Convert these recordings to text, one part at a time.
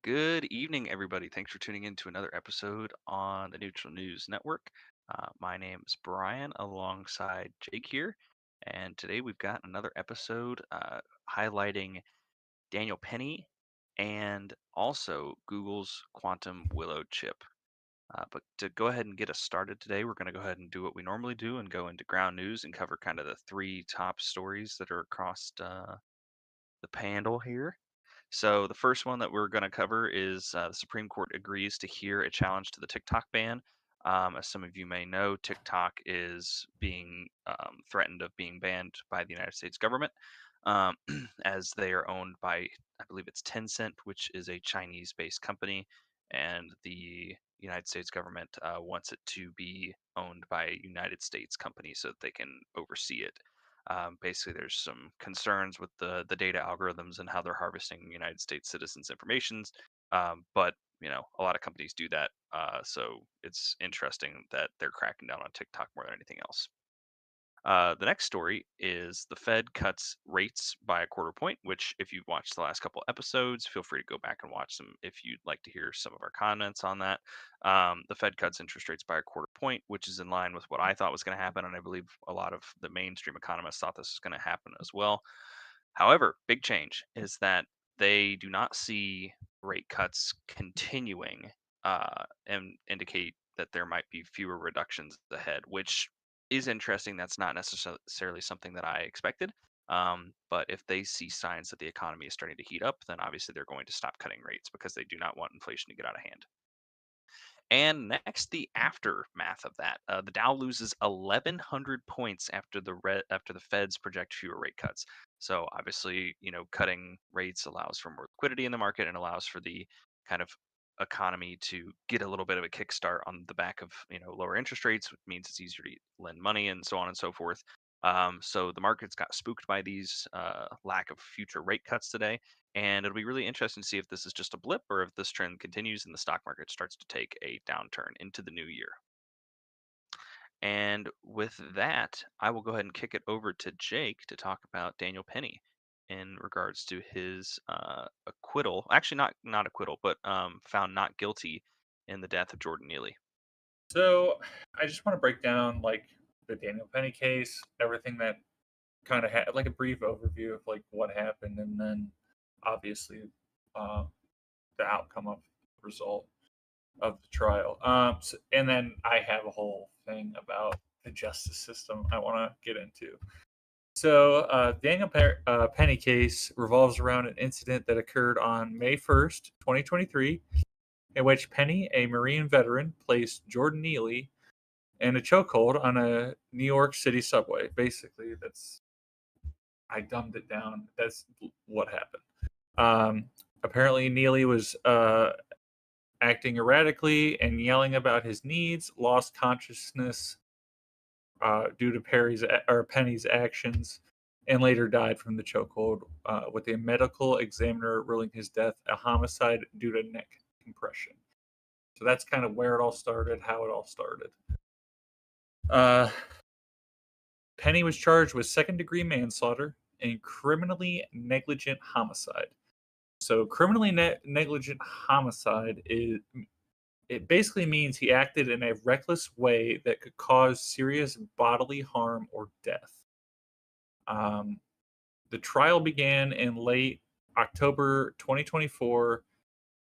Good evening, everybody. Thanks for tuning in to another episode on the Neutral News Network. My name is Brian alongside Jake here, and today we've got another episode highlighting Daniel Penny and also Google's Quantum Willow chip. But to go ahead and get us started today, we're going to go ahead and do what we normally do and go into ground news and cover kind of the three top stories that are across the panel here. So the first one that we're going to cover is the Supreme Court agrees to hear a challenge to the TikTok ban. As some of you may know, TikTok is being threatened of being banned by the United States government, um, as they are owned by, I believe it's Tencent, which is a Chinese-based company, and the United States government wants it to be owned by a United States company so that they can oversee it. Basically, there's some concerns with the data algorithms and how they're harvesting United States citizens' informations. But a lot of companies do that. So it's interesting that they're cracking down on TikTok more than anything else. The next story is the Fed cuts rates by a quarter point, which, if you've watched the last couple episodes, feel free to go back and watch them if you'd like to hear some of our comments on that. The Fed cuts interest rates by a quarter point, which is in line with what I thought was going to happen. And I believe a lot of the mainstream economists thought this was going to happen as well. However, big change is that they do not see rate cuts continuing and indicate that there might be fewer reductions ahead, which is interesting. That's not necessarily something that I expected. But if they see signs that the economy is starting to heat up, then obviously they're going to stop cutting rates because they do not want inflation to get out of hand. And next, the aftermath of that, the Dow loses 1,100 points after the Feds project fewer rate cuts. So obviously, cutting rates allows for more liquidity in the market and allows for the kind of economy to get a little bit of a kickstart on the back of lower interest rates, which means it's easier to lend money and so on and so forth. So the markets got spooked by these lack of future rate cuts today, and it'll be really interesting to see if this is just a blip or if this trend continues and the stock market starts to take a downturn into the new year. And with that, I will go ahead and kick it over to Jake to talk about Daniel Penny in regards to his acquittal. Actually, not acquittal, but found not guilty in the death of Jordan Neely. So I just want to break down the Daniel Penny case, everything that kind of had like a brief overview of like what happened, and then obviously uh, the outcome of the result of the trial. And then I have a whole thing about the justice system I want to get into. So Penny case revolves around an incident that occurred on May 1st, 2023, in which Penny, a Marine veteran, placed Jordan Neely in a chokehold on a New York City subway. Basically, I dumbed it down. That's what happened. Apparently, Neely was acting erratically and yelling about his needs, lost consciousness due to Penny's actions, and later died from the chokehold, with a medical examiner ruling his death a homicide due to neck compression. So that's kind of where it all started, how it all started. Uh, Penny was charged with second-degree manslaughter and criminally negligent homicide. So, criminally negligent homicide it basically means he acted in a reckless way that could cause serious bodily harm or death. Um, the trial began in late October 2024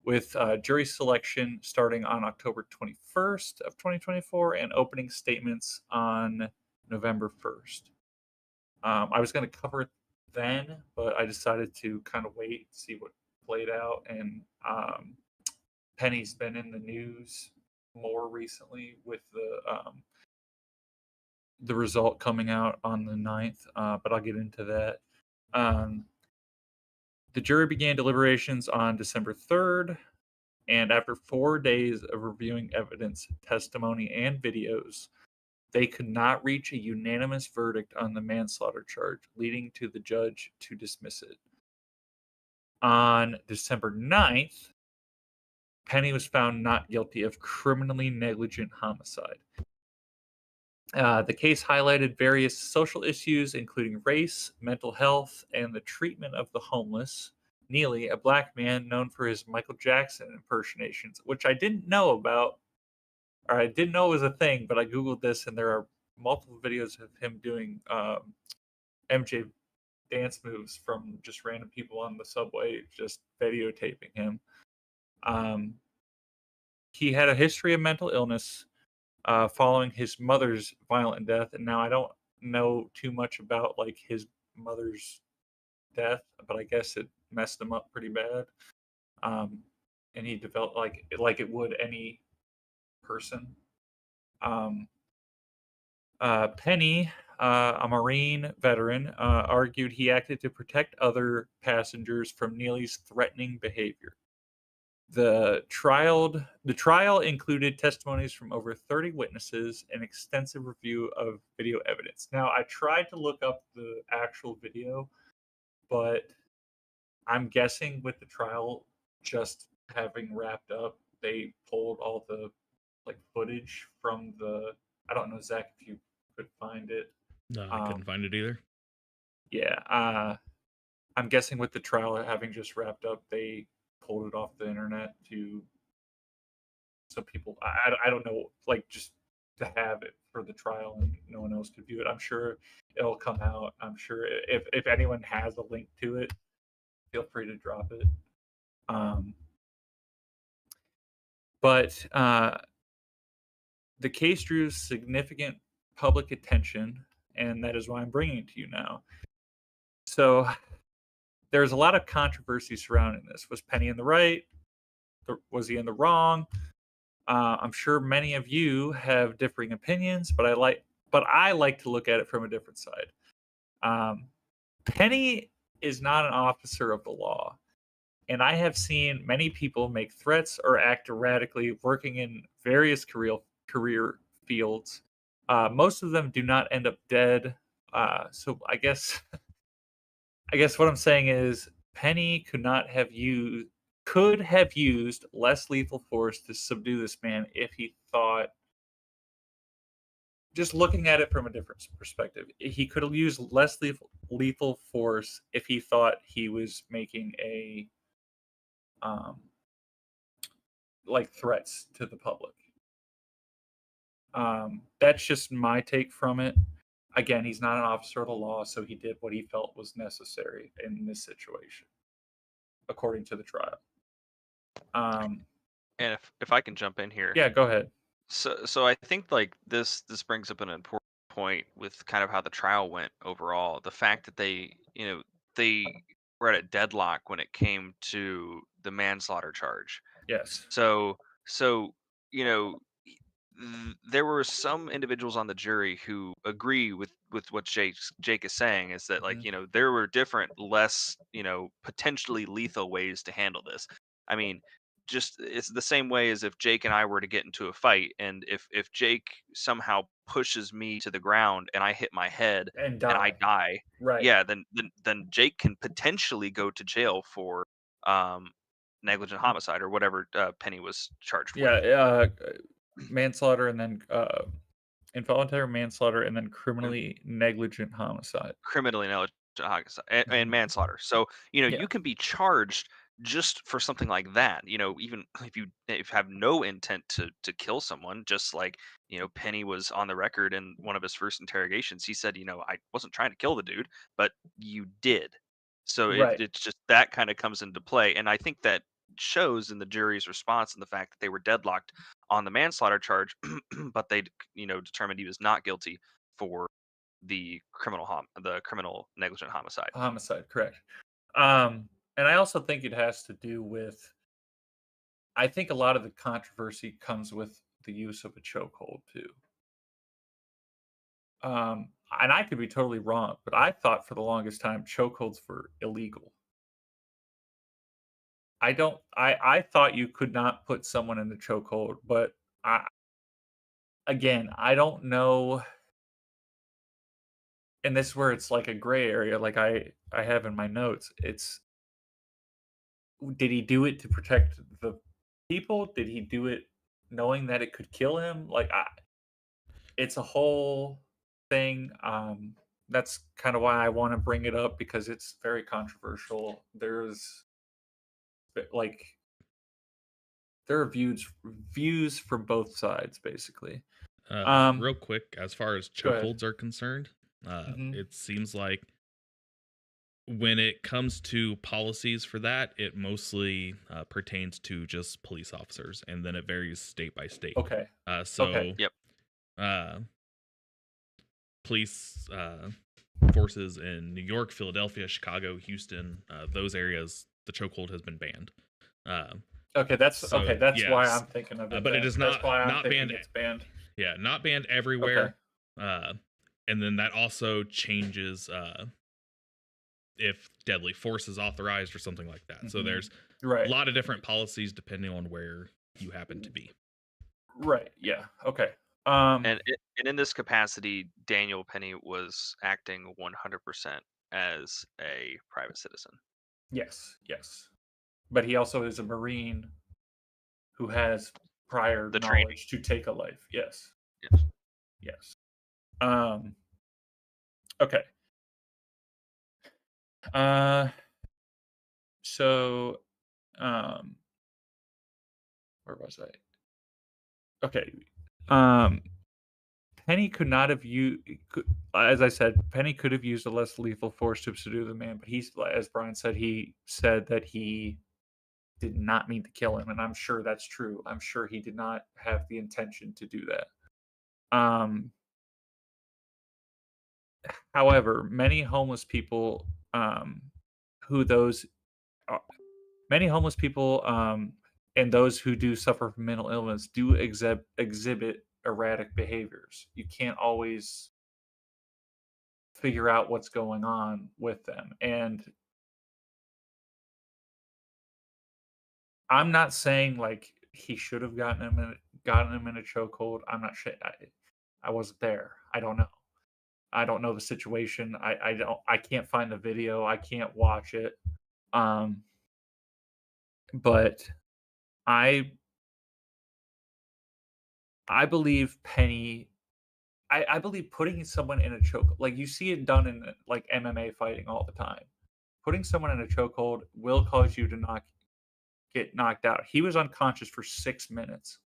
with jury selection starting on October 21st of 2024 and opening statements on November 1st. I was going to cover it then, but I decided to kind of wait, see what played out. And Penny's been in the news more recently with the result coming out on the 9th, but I'll get into that. Um, the jury began deliberations on December 3rd, and after 4 days of reviewing evidence, testimony, and videos, they could not reach a unanimous verdict on the manslaughter charge, leading to the judge to dismiss it. On December 9th, Penny was found not guilty of criminally negligent homicide. The case highlighted various social issues, including race, mental health, and the treatment of the homeless, Neely, a black man known for his Michael Jackson impersonations, which I didn't know about, or I didn't know was a thing, but I googled this, and there are multiple videos of him doing MJ dance moves from just random people on the subway, just videotaping him. Um, he had a history of mental illness following his mother's violent death, and now I don't know too much about like his mother's death, but I guess it messed him up pretty bad. Um, and he developed like it would any person. Um, Penny, a Marine veteran, argued he acted to protect other passengers from Neely's threatening behavior. The trial included testimonies from over 30 witnesses and extensive review of video evidence. Now, I tried to look up the actual video, but I'm guessing with the trial just having wrapped up, they pulled all the like footage from the. I don't know, Zach, if you could find it. No, I couldn't Um, find it either. yeah, I'm guessing with the trial having just wrapped up, they pulled it off the internet to so people. I don't know, like just to have it for the trial and no one else could view it. I'm sure it'll come out. I'm sure if anyone has a link to it, feel free to drop it. Um, but the case drew significant public attention, and that is why I'm bringing it to you now. So there's a lot of controversy surrounding this. Was Penny in the right? Was he in the wrong? I'm sure many of you have differing opinions, but I like to look at it from a different side. Um, Penny is not an officer of the law, and I have seen many people make threats or act erratically, working in various career fields. Most of them do not end up dead. So I guess what I'm saying is Penny could have used less lethal force to subdue this man if he thought, just looking at it from a different perspective, he could have used less lethal force if he thought he was making a um like threats to the public. That's just my take from it. Again, he's not an officer of the law, so he did what he felt was necessary in this situation, according to the trial. Um, And if I can jump in here, yeah, go ahead. so I think like this brings up an important point with kind of how the trial went overall. The fact that they were at a deadlock when it came to the manslaughter charge. Yes. So you know there were some individuals on the jury who agree with what Jake is saying, is that Mhm. there were different less potentially lethal ways to handle this. I mean, just it's the same way as if Jake and I were to get into a fight, and if Jake somehow pushes me to the ground and I hit my head And and I die. die, Right. yeah, then Jake can potentially go to jail for um negligent homicide or whatever Penny was charged Yeah, with. manslaughter and then involuntary manslaughter and then criminally negligent homicide. Criminally negligent homicide and Mhm. manslaughter. So, Yeah. you can be charged just for something like that. Even if you have no intent to kill someone, just like, Penny was on the record in one of his first interrogations. He said, I wasn't trying to kill the dude, but you did. So Right. it's just that kind of comes into play. And I think that shows in the jury's response and the fact that they were deadlocked on the manslaughter charge, but they, determined he was not guilty for the criminal negligent homicide. Homicide, correct. And I also think it has to do with I think a lot of the controversy comes with the use of a chokehold too. And I could be totally wrong, but I thought for the longest time chokeholds were illegal. I thought you could not put someone in the chokehold, but I again, I don't know, and this is where it's like a gray area like I have in my notes. It's did he do it to protect the people? Did he do it knowing that it could kill him? It's a whole thing. That's kind of why I want to bring it up because it's very controversial. like there are views from both sides, basically. Real Um, quick, as far as Go ahead. chokeholds are concerned, Hmm. it seems like when it comes to policies for that, it mostly pertains to just police officers, and then it varies state by state. Okay. Uh, Okay. so, Yep. uh, police forces in New York, Philadelphia, Chicago, Houston, those areas, the chokehold has been banned. Uh, Okay. That's so, okay. That's why yes, I'm thinking of it. but it Then is that's why I'm not thinking banned. it's banned. Yeah, not banned Okay. everywhere. Uh, and then that also changes if deadly force is authorized or something like that. So Hmm. there's a Right. lot of different policies depending on where you happen to be. Right. Yeah. Okay. And in this capacity, Daniel Penny was acting 100% as a private citizen. Yes. Yes. But he also is a Marine who has prior The training. knowledge to take a life. Yes. Yes. Yes. Um. Okay. Uh. So. Um. Where was I? Okay. Um. Penny could not have used, as I said, Penny could have used a less lethal force to subdue the man, but as Brian said, he said that he did not mean to kill him, and I'm sure that's true. I'm sure he did not have the intention to do that. Um, However, who those, uh, many homeless people, and those who do suffer from mental illness do exhibit erratic behaviors. You can't always figure out what's going on with them. And I'm not saying like he should have gotten him in a chokehold. I'm not sure. I wasn't there. I don't know. I don't know the situation. I can't find the video. I can't watch it. Um, but I I believe Penny. I believe putting someone in a choke, like you see it done in like MMA fighting all the time. Putting someone in a chokehold will cause you to get knocked out. He was unconscious for 6 minutes.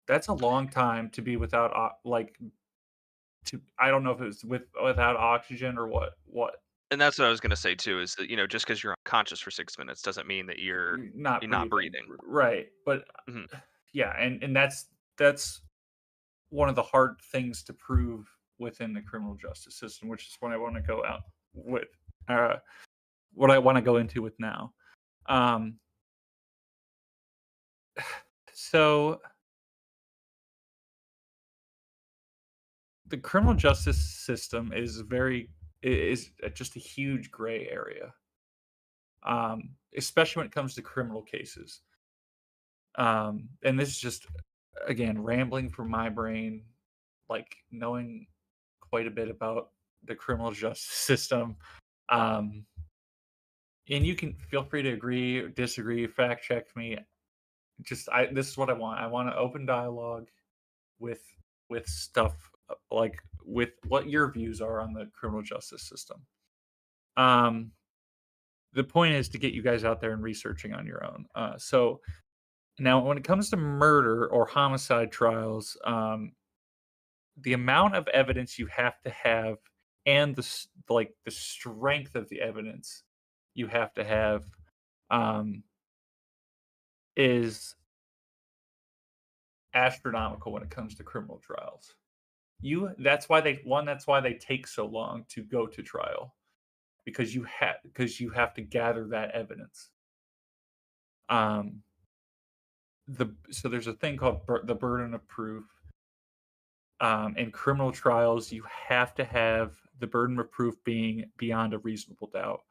That's a long time to be without I don't know if it was without oxygen or what. And that's what I was gonna say too, is that, just because 'cause you're unconscious for 6 minutes doesn't mean that you're You're not you're not breathing. breathing. Right. But Mhm. yeah, and that's one of the hard things to prove within the criminal justice system, which is what I want to go out with uh what I want to go into with now. Um so the criminal justice system is just a huge gray area. Especially when it comes to criminal cases. And this is just again rambling from my brain, like knowing quite a bit about the criminal justice system. Um, and you can feel free to agree or disagree, fact check me. This is what I want. I want an open dialogue with stuff like with what your views are on the criminal justice system. Um, the point is to get you guys out there and researching on your own. So now, when it comes to murder or homicide trials, the amount of evidence you have to have and the strength of the evidence you have to have um, is astronomical when it comes to criminal trials. That's why they take so long to go to trial because you have to gather that evidence. Um, so there's a thing called the burden of proof. In criminal trials, you have to have the burden of proof being beyond a reasonable doubt,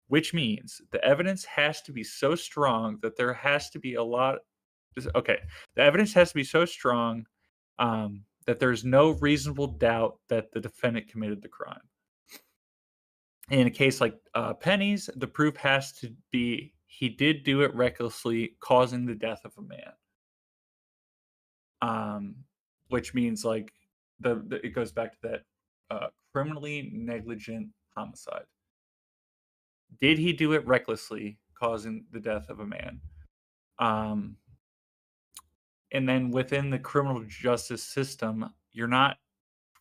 which means the evidence has to be so strong that there has to be a lot. Okay, the evidence has to be so strong that there's no reasonable doubt that the defendant committed the crime. In a case like Penny's, the proof has to be he did do it recklessly, causing the death of a man. um, which means like it goes back to that criminally negligent homicide. Did he do it recklessly, causing the death of a man? Um, and then within the criminal justice system, you're not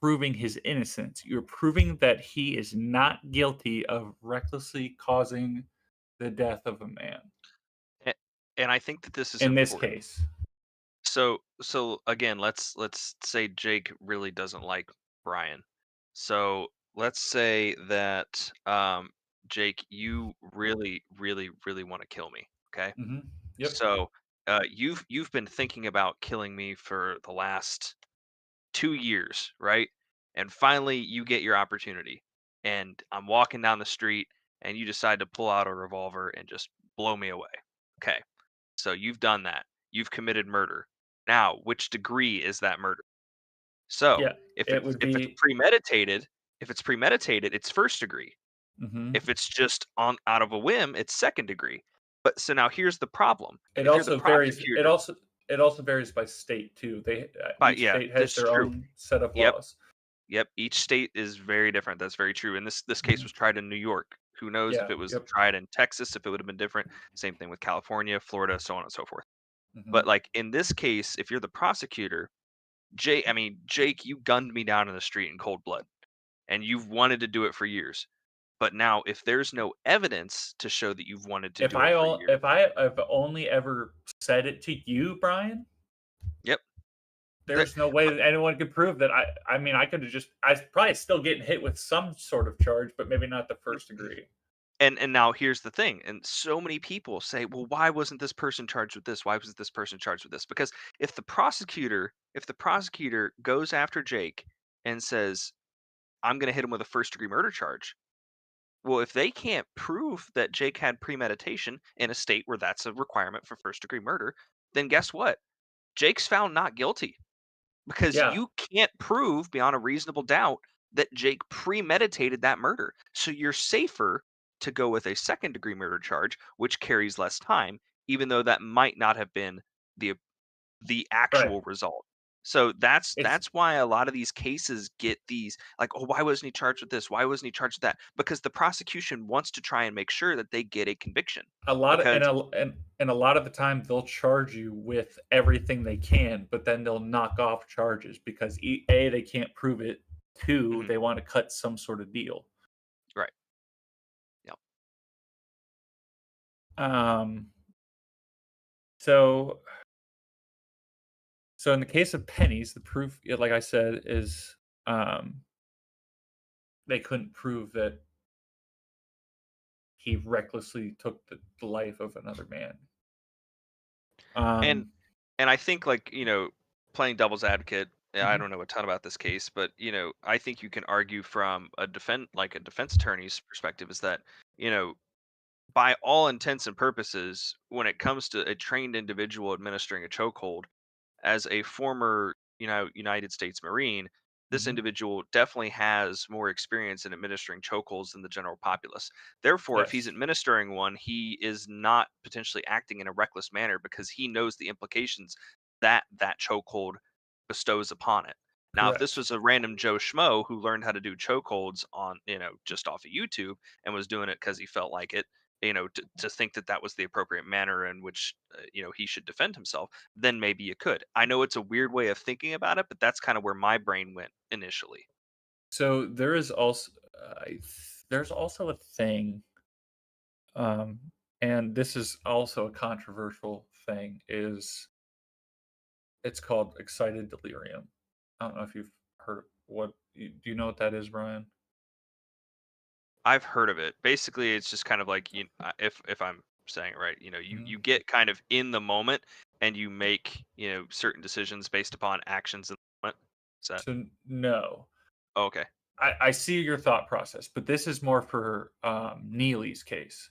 proving his innocence. You're proving that he is not guilty of recklessly causing the death of a man. A- And I think that this is In this important. case, So again, let's say Jake really doesn't like Brian. So let's say that Jake, you really, really, really want to kill me. Okay. hmm yep, So you've been thinking about killing me for the last 2 years, right? And finally you get your opportunity. And I'm walking down the street and you decide to pull out a revolver and just blow me away. Okay. So you've done that. You've committed murder. Now, which degree is that murder? So, yeah, it would if it's be. premeditated, it's first degree. hmm If it's just on out of a whim, it's second degree. But so now here's the problem. It If you're the also varies. prosecutor, It also varies by state too. but Each yeah, state has that's their true. own set of Yep, laws. yep. Each state is very different. That's very true. And this case hmm was tried in New York. Who knows if Yeah. it was Yep. tried in Texas, if it would have been different. Same thing with California, Florida, so on and so forth. hmm But like in this case, if you're the prosecutor, Jake, you gunned me down in the street in cold blood, and you've wanted to do it for years. But now, if there's no evidence to show that you've wanted to do it for years, If I have only ever said it to you, Brian, yep. There, there's no way that anyone could prove that. I mean, I could have just. I probably still getting hit with some sort of charge, but maybe not the first degree. and now here's the thing, and so many people say, well, why wasn't this person charged with this? Why wasn't this person charged with this? Because if the prosecutor goes after Jake and says, I'm going to hit him with a first degree murder charge. Well, if they can't prove that Jake had premeditation in a state where that's a requirement for first degree murder, then guess what? Jake's found not guilty because Yeah, you can't prove beyond a reasonable doubt that Jake premeditated that murder. So you're safer to go with a second degree murder charge, which carries less time, even though that might not have been the the right. actual result. So that's It's that's why a lot of these cases get these like, oh, why wasn't he charged with this? Why wasn't he charged with that? Because the prosecution wants to try and make sure that they get a conviction. a lot of Because and a lot of the time they'll charge you with everything they can, but then they'll knock off charges because A, they can't prove it. Two, mhm, they want to cut some sort of deal. right, yeah, Um, so so in the case of pennies, the proof, like I said, is um, they couldn't prove that he recklessly took the life of another man. and Um, and I think like playing devil's advocate. I mhm, don't know a ton about this case, but I think you can argue from a defense attorney's perspective is that you know by all intents and purposes, when it comes to a trained individual administering a chokehold, as a former, United States Marine, this mhm, individual definitely has more experience in administering chokeholds than the general populace. Therefore, if he's yes, administering one, he is not potentially acting in a reckless manner because he knows the implications that that chokehold bestows upon it. Now, if this correct. was a random Joe Schmo who learned how to do chokeholds on, just off of YouTube and was doing it because he felt like it, to think that that was the appropriate manner in which, he should defend himself, then maybe you could. I know it's a weird way of thinking about it, but that's kind of where my brain went initially. So there is also there's also a thing, um, and this is also a controversial thing. Is it's called excited delirium. I don't know if you've heard of do you know what that is, Brian? I've heard of it. Basically, it's just kind of like if I'm saying it right, Mhm. you get kind of in the moment and you make certain decisions based upon actions in the moment. Is that So no, oh, okay? I see your thought process, but this is more for Neely's case.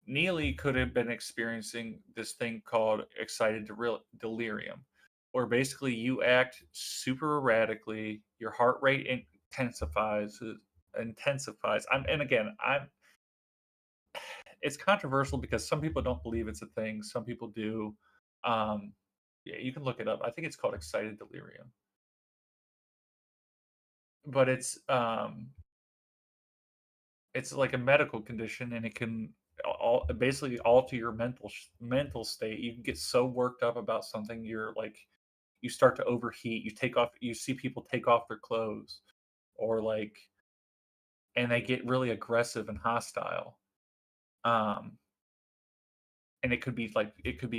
Neely could have been experiencing this thing called excited delirium, where basically you act super erratically, your heart rate intensifies. And again, I'm it's controversial because some people don't believe it's a thing, some people do. Um, yeah, you can look it up. I think it's called excited delirium, but it's like a medical condition, and it can basically alter your mental state. You can get so worked up about something, you're like, you start to overheat. You see people take off their clothes, or like, and they get really aggressive and hostile. Um, and it could be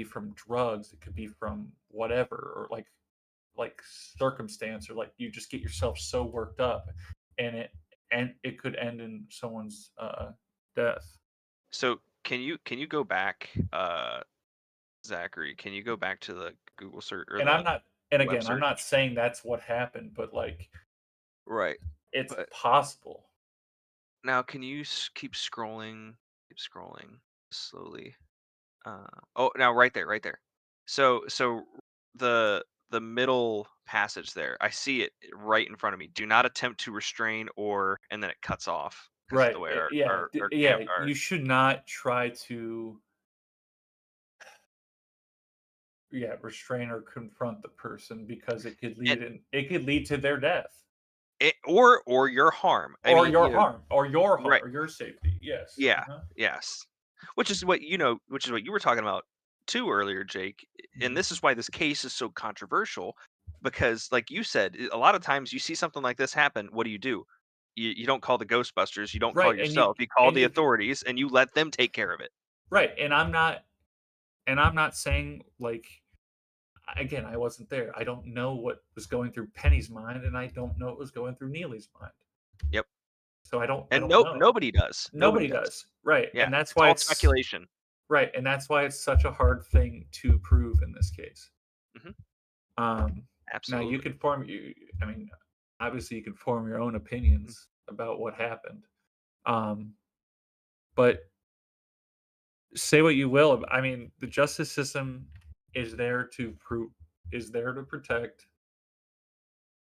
from drugs, it could be from whatever, or like circumstance, or like you just get yourself so worked up, and it could end in someone's death. So can you go back, Zachary? Can you go back to the Google search or And I'm the not and web again, I'm search? not saying that's what happened, but like Right. it's But possible. now can you keep scrolling slowly. Oh, now right there, right there. So the the middle passage there, I see it right in front of me. Do not attempt to restrain or, and then it cuts off because of the Right. way Yeah. our Yeah. cam our You should not try to, yeah, restrain or confront the person, because and it could lead to their death, or your harm. I or mean, your harm, right. or your safety. Yes. Yeah. Uh-huh. Yes. Which is what you were talking about too earlier, Jake. And Mhm. this is why this case is so controversial because, like you said, a lot of times you see something like this happen. What do? You don't call the Ghostbusters. You don't call Right. yourself. You call the you c- authorities and you let them take care of it. right. And I'm not saying like, again, I wasn't there. I don't know what was going through Penny's mind, and I don't know what was going through Neely's mind. Yep. So I And don't know. nobody does. Nobody Nobody does. does. Right. Yeah. It's all speculation. And that's why it's such a hard thing to prove in this case. Hmm. Um, Now you Absolutely. can I mean, obviously you can form your own Mhm. opinions about what happened. Um, but say what you will, I mean, the justice system is there to protect,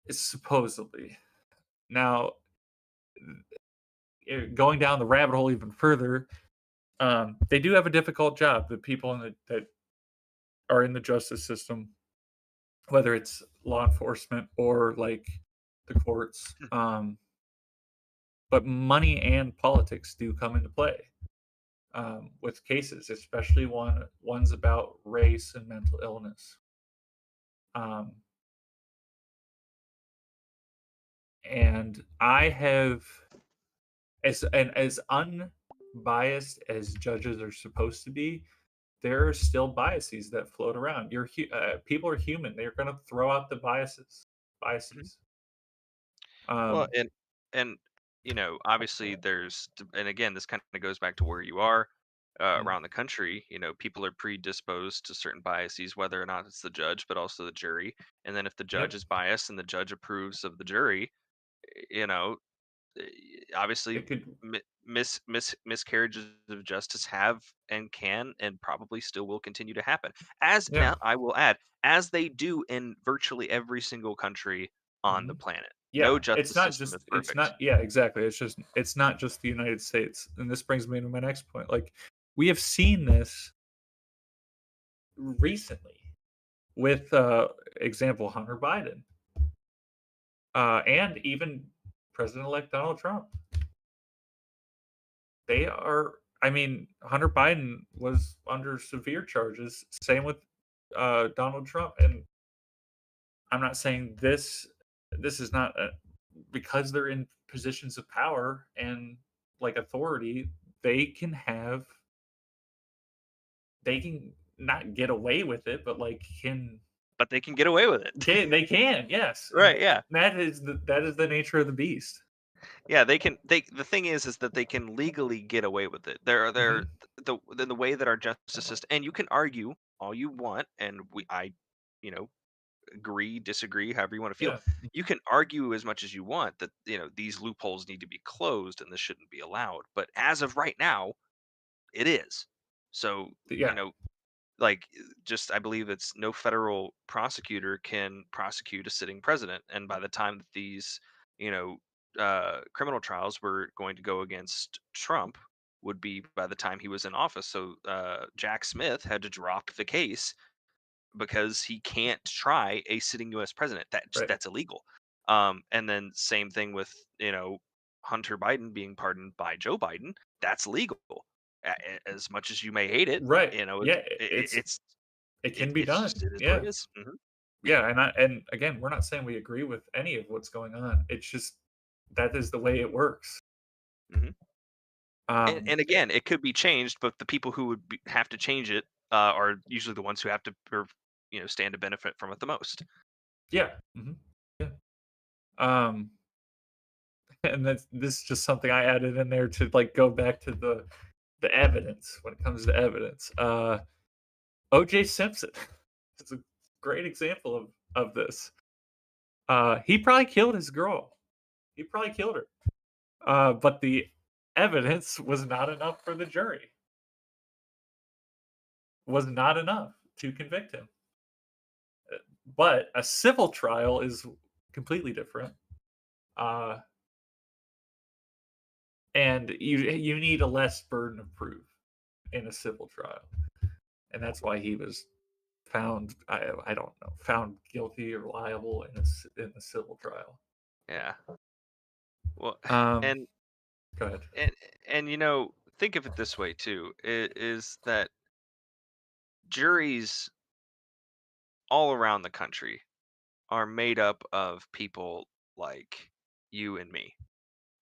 supposedly. Now, going down the rabbit hole even further, they do have a difficult job. The people that are in the justice system, whether it's law enforcement or like the courts. But money and politics do come into play, with cases, especially ones about race and mental illness. Um, and I have, as unbiased as judges are supposed to be, there are still biases that float around. People are human; they're going to throw out the biases. Mhm. Biases. Well, Um, and obviously and again, this kind of goes back to where you are mm, around the country. People are predisposed to certain biases, whether or not it's the judge, but also the jury. And then if the judge yep, is biased and the judge approves of the jury, you know, eh, obviously it could. miscarriages of justice have and can and probably still will continue to happen. As Yeah. now, I will add, as they do in virtually every single country on the Mhm. planet. Yeah, No justice system is it's perfect. not yeah, exactly. It's not just the United States. And this brings me to my next point. Like, we have seen this recently with example Hunter Biden, and even President-elect Donald Trump. They are I mean, Hunter Biden was under severe charges, same with Donald Trump. And I'm not saying this is not because they're in positions of power and like authority, they can have they can not get away with it, but like But they can get away with it. they can, yes. And Right, yeah. that is the nature of the beast. Yeah, the thing is that they can legally get away with it. They're Mhm. the way that our justice system, and you can argue all you want, and I you know agree, disagree, however you want to feel. Yeah. You can argue as much as you want that these loopholes need to be closed and this shouldn't be allowed. But as of right now, it is. So, Yeah. like, just I believe it's no federal prosecutor can prosecute a sitting president. And by the time that these, you know, criminal trials were going to go against Trump, would be by the time he was in office. So Jack Smith had to drop the case because he can't try a sitting U.S. president. Right. That's illegal. And then same thing with Hunter Biden being pardoned by Joe Biden, that's legal. As much as you may hate it, Right. you know, Yeah, it's it can be it's done. just it is what Yeah. it is. Mhm, Yeah, and again, we're not saying we agree with any of what's going on. It's just that is the way it works. mhm. Um, And eh, again, it could be changed, but the people who would have to change it are usually the ones who have to, stand to benefit from it the most. yeah. Yeah. Um, and this is just something I added in there to like go back to the evidence when it comes to evidence. OJ Simpson is a great example of this. He probably killed his girl. He probably killed her. But the evidence was not enough for the jury. Was not enough to convict him. But a civil trial is completely different. Uh, and you need a less burden of proof in a civil trial, and that's why he was found. I don't know, found guilty or liable in a civil trial. Yeah. Well, Um, and Go ahead. and think of it this way too, is that juries all around the country are made up of people like you and me.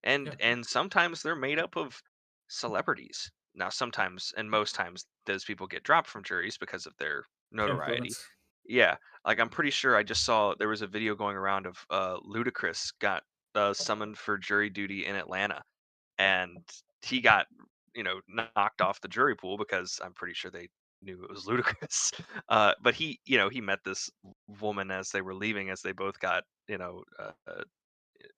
Yeah, And sometimes they're made up of celebrities. Now sometimes and most times those people get dropped from juries because of their notoriety. influence. Yeah, like I'm pretty sure I just saw there was a video going around of Ludacris got summoned for jury duty in Atlanta, and he got knocked off the jury pool because I'm pretty sure they knew it was Ludacris. But he met this woman as they were leaving, as they both got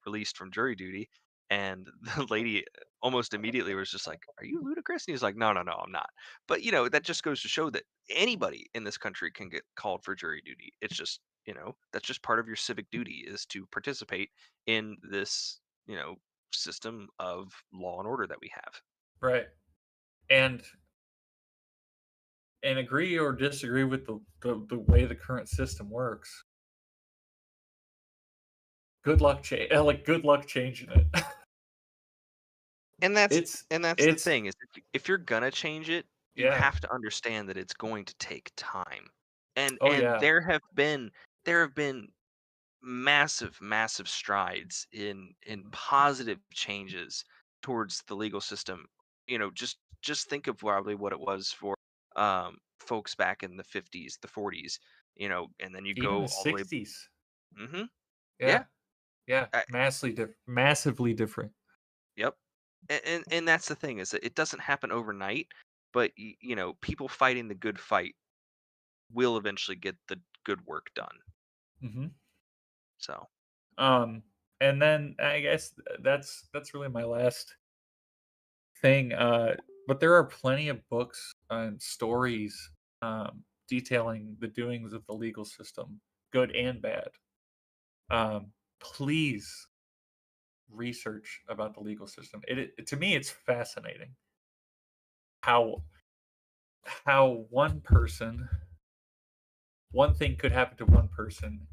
released from jury duty, and the lady almost immediately was just like, "Are you Ludacris?" And he's like, "No, no, no, I'm not." But that just goes to show that anybody in this country can get called for jury duty. It's just that's just part of your civic duty, is to participate in this system of law and order that we have. Right. And agree or disagree with the way the current system works. Good luck, good luck changing it. And that's it's and that's the it's thing, is if you're gonna change it, you yeah. have to understand that it's going to take time. And Oh and yeah. there have been massive, massive strides in positive changes towards the legal system. Just think of probably what it was for folks back in the 50s, the 40s, and then you Even go the all the way. 60s. Hmm. Yeah. Yeah. Yeah. I, Massively different. yep. And that's the thing, is that it doesn't happen overnight, but people fighting the good fight will eventually get the good work done. Mhm. So Um, and then I guess that's really my last thing. But there are plenty of books and stories detailing the doings of the legal system, good and bad. Please research about the legal system. To me, it's fascinating how one thing could happen to one person,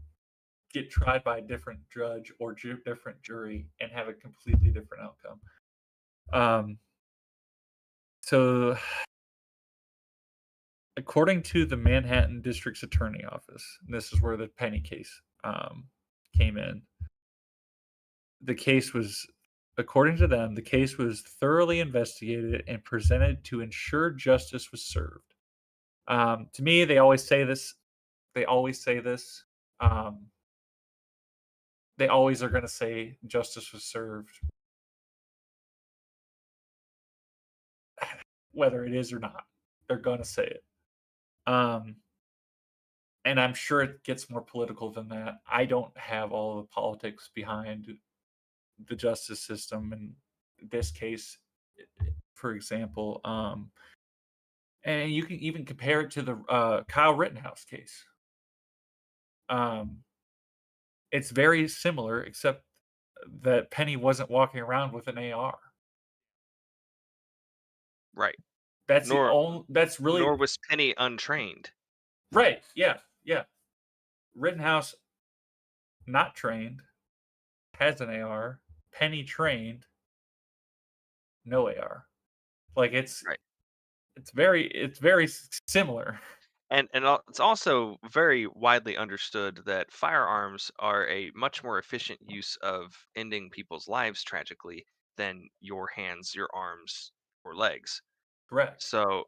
get tried by a different judge or different jury, and have a completely different outcome. Um, so, according to the Manhattan District's Attorney Office, and this is where the Penny case came in. The case was, according to them, the case was thoroughly investigated and presented to ensure justice was served. To me, they always say this. They always say this. Um, they always are going to say justice was served, whether it is or not. They're going to say it. Um, and I'm sure it gets more political than that. I don't have all the politics behind the justice system in this case, for example. And you can even compare it to the Kyle Rittenhouse case. Um, it's very similar, except that Penny wasn't walking around with an AR. right. That's the Nor only. That's really nor was Penny untrained. right. Yeah, yeah. Rittenhouse not trained, has an AR. Penny trained, no AR. Like Right. it's very similar. And it's also very widely understood that firearms are a much more efficient use of ending people's lives tragically than your hands, your arms, or legs. Correct. So,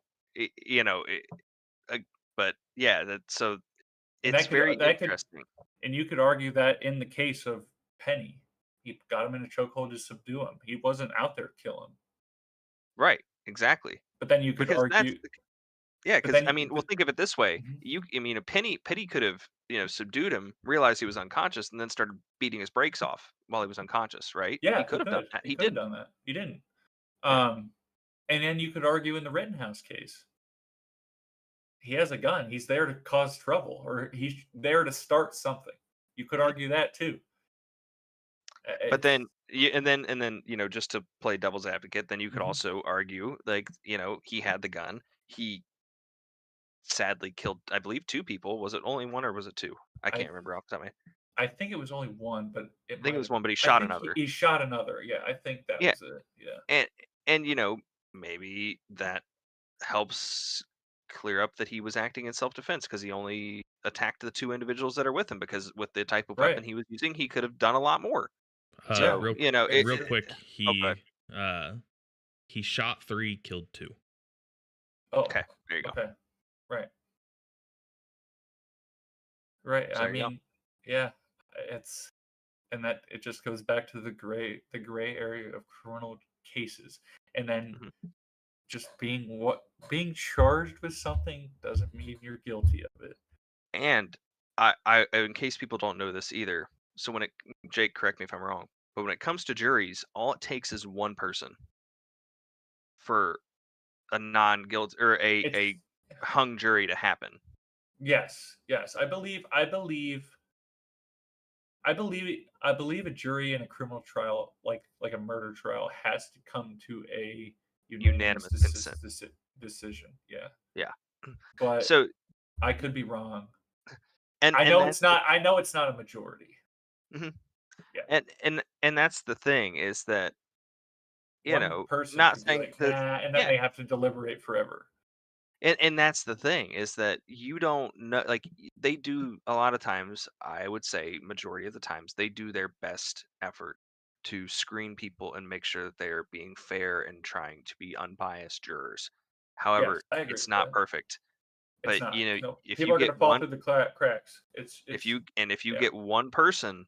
uh, but yeah, And it's very that could interesting. and you could argue that in the case of Penny, he got him in a chokehold to subdue him. He wasn't out there to kill him. Right, exactly. But then you could Because that's argue yeah, but because then I you mean, well, but think of it this way: mhm. I mean, a Penny could have subdued him, realized he was unconscious, and then started beating his brakes off while he was unconscious. Right? He Yeah, could have done that. He He could have didn't. done that. He didn't. Yeah. Um, and then you could argue in the Rittenhouse case, he has a gun. He's there to cause trouble, or he's there to start something. You could Mhm. argue that too. But It's then, just to play devil's advocate, then you could mhm. also argue, like, he had the gun. He sadly killed, I believe, two people. Was it only one or was it two? I I can't remember off the top of my head. I think it was only one, but it I think it might was have. one, but he I shot think another. he shot another. Yeah, I think that Yeah, was it. Yeah. and maybe that helps clear up that he was acting in self-defense because he only attacked the two individuals that are with him because with the type of weapon Right. he was using, he could have done a lot more. Yeah. So, Very Real true. quick, oh, good. uh he shot 3, killed 2. Oh, Okay, there you go. okay. Right. Right. So I there you go. mean, yeah, it's and that it just goes back to the gray area of criminal cases. And then Mhm. just being charged with something doesn't mean you're guilty of it. And in case people don't know this either, so Jake, correct me if I'm wrong, but when it comes to juries, all it takes is one person for a non-guilt or It's a hung jury to happen. yes, yes. I believe a jury in a criminal trial, like a murder trial, has to come to a unanimous Unanimous consent. decision. Yeah, Yeah. but So I could be wrong. and that's the I know it's not a majority. mhm. Yeah, And that's the thing is that, one person not could be saying like, that nah, and then yeah, they have to deliberate forever. and that's the thing is that you don't know, like, they do a lot of times, I would say majority of the times, they do their best effort to screen people and make sure that they are being fair and trying to be unbiased jurors. Yes, However, I agree it's with not that. perfect. It's But not. No, if people you are gonna get fall one through the cracks. if you Yeah, get one person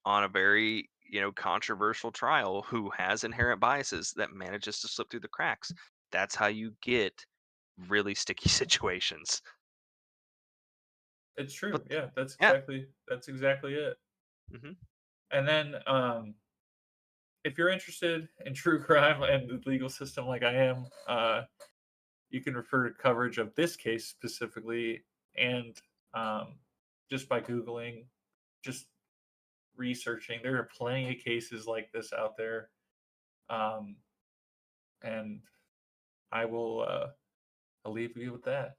on a very controversial trial who has inherent biases that manages to slip through the cracks, that's how you get really sticky situations. it's But true. Yeah, yeah. that's exactly it. Hmm. And then, if you're interested in true crime and the legal system like I am, you can refer to coverage of this case specifically, and just by googling, just researching, there are plenty of cases like this out there. Um, and I will I'll leave you with that.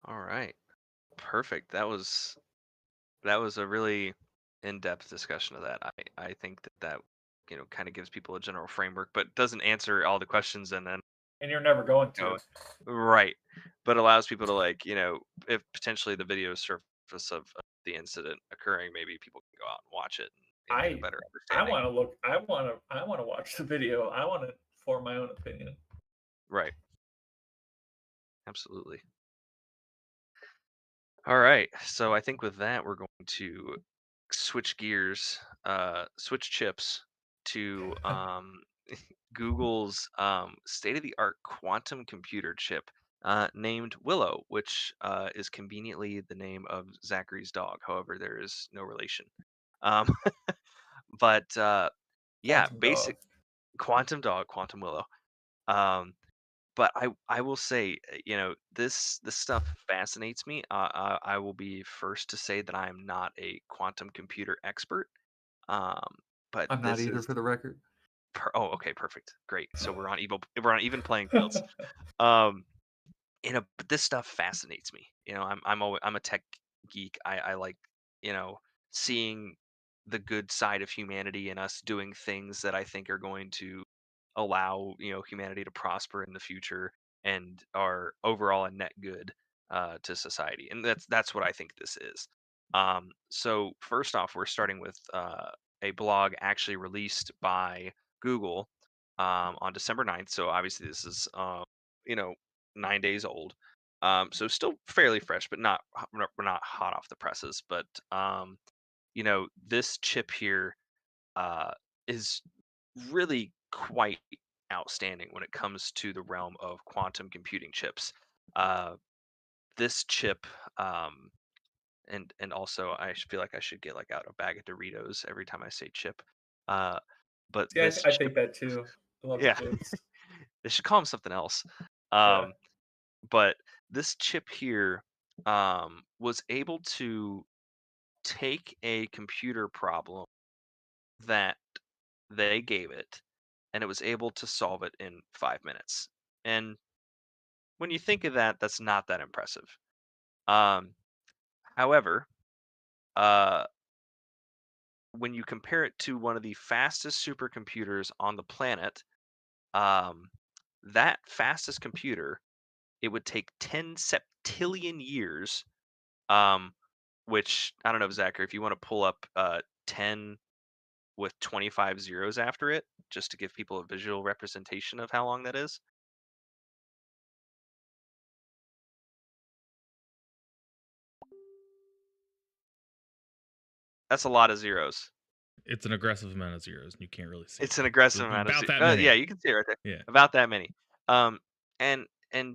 All right, perfect. That was a really in-depth discussion of that. I think that kind of gives people a general framework but doesn't answer all the questions, and then And you're never going you to. right, but allows people to, like, if potentially the video surface of the incident occurring, maybe people can go out and watch it and get a I better understanding. I want to watch the video. I want to form my own opinion. Right, absolutely. All right, so I think with that we're going to switch gears, switch chips to Google's state-of-the-art quantum computer chip named Willow, which is conveniently the name of Zachary's dog. However, there is no relation. Um, but yeah, Quantum dog. basic quantum dog, quantum Willow. Um, but I will say, this stuff fascinates me. I will be first to say that I am not a quantum computer expert. Um, but I'm not this either is for the record. oh, okay, perfect, great. So we're on even playing fields. Um, but this stuff fascinates me. I'm a tech geek. I like, seeing the good side of humanity and us doing things that I think are going to allow humanity to prosper in the future and are overall a net good to society. And that's what I think this is. So first off, we're starting with a blog actually released by Google on December 9th. So obviously this is you know 9 days old. So still fairly fresh, but we're not hot off the presses. But this chip here uh, is really quite outstanding when it comes to the realm of quantum computing chips. Uh, this chip, um, and also feel like I should get like out a bag of Doritos every time I say chip. Uh, but See, this I chip, think that too. I love yeah, chips. they should call them something else. Yeah. Um, but this chip here was able to take a computer problem that they gave it, and it was able to solve it in 5 minutes. And when you think of that, that's not that impressive. Um, However, uh, when you compare it to one of the fastest supercomputers on the planet, um, that fastest computer, it would take 10 septillion years, um, which I don't know, Zachary, if you want to pull up 10 with 25 zeros after it, just to give people a visual representation of how long that is. That's a lot of zeros. It's an aggressive amount of zeros, and you can't really see It's an them. aggressive There's amount of about ze that yeah, many. you can see it right there. Yeah. About that many. Um, and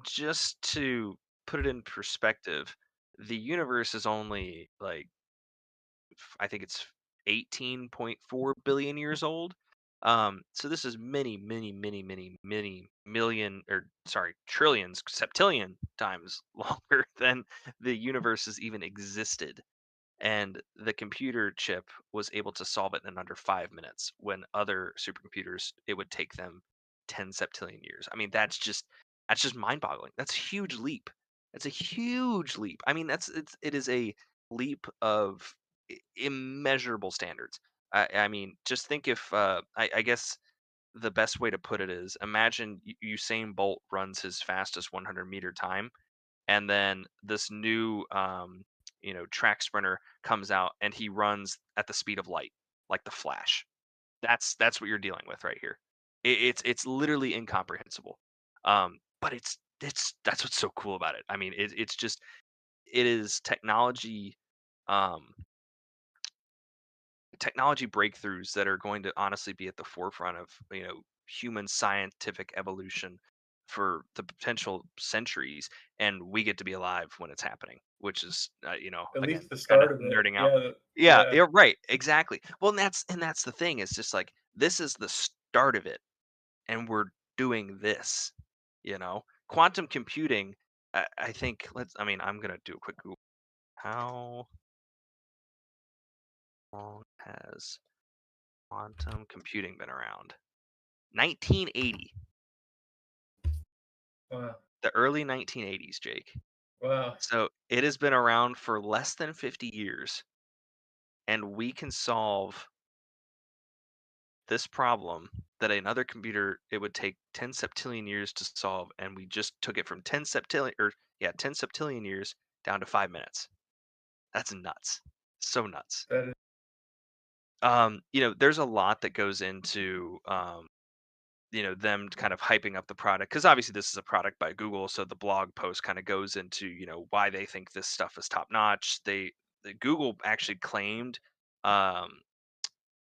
just to put it in perspective, the universe is only like I think it's 18.4 billion years old. So this is many, many, many, many, many million, or sorry, trillions, septillion times longer than the universe has even existed. And the computer chip was able to solve it in under 5 minutes when other supercomputers it would take them 10 septillion years. I mean, that's just mind-boggling. That's a huge leap. That's a huge leap. I mean, it is a leap of immeasurable standards. I mean, just think if I guess the best way to put it is imagine Usain Bolt runs his fastest 100-meter time, and then this new track sprinter comes out and he runs at the speed of light, like the Flash. That's what you're dealing with right here. It's literally incomprehensible. But it's that's what's so cool about it. I mean, it's just it is um technology breakthroughs that are going to honestly be at the forefront of human scientific evolution for the potential centuries, and we get to be alive when it's happening, which is At again least the kind of start of it. nerding out. Yeah, Yeah, yeah. yeah, right, exactly. Well, and that's the thing. It's just like this is the start of it, and we're doing this. Quantum computing. I think I mean, I'm gonna do a quick Google. How long has quantum computing been around? 1980, Wow. the early 1980s, Jake. Wow. So it has been around for less than 50 years, and we can solve this problem that another computer it would take 10 septillion years to solve, and we just took it from 10 septillion, or yeah, 10 septillion years down to 5 minutes. That's nuts. So nuts. That is There's a lot that goes into them kind of hyping up the product, because obviously this is a product by Google, so the blog post kind of goes into why they think this stuff is top notch. The Google actually claimed um,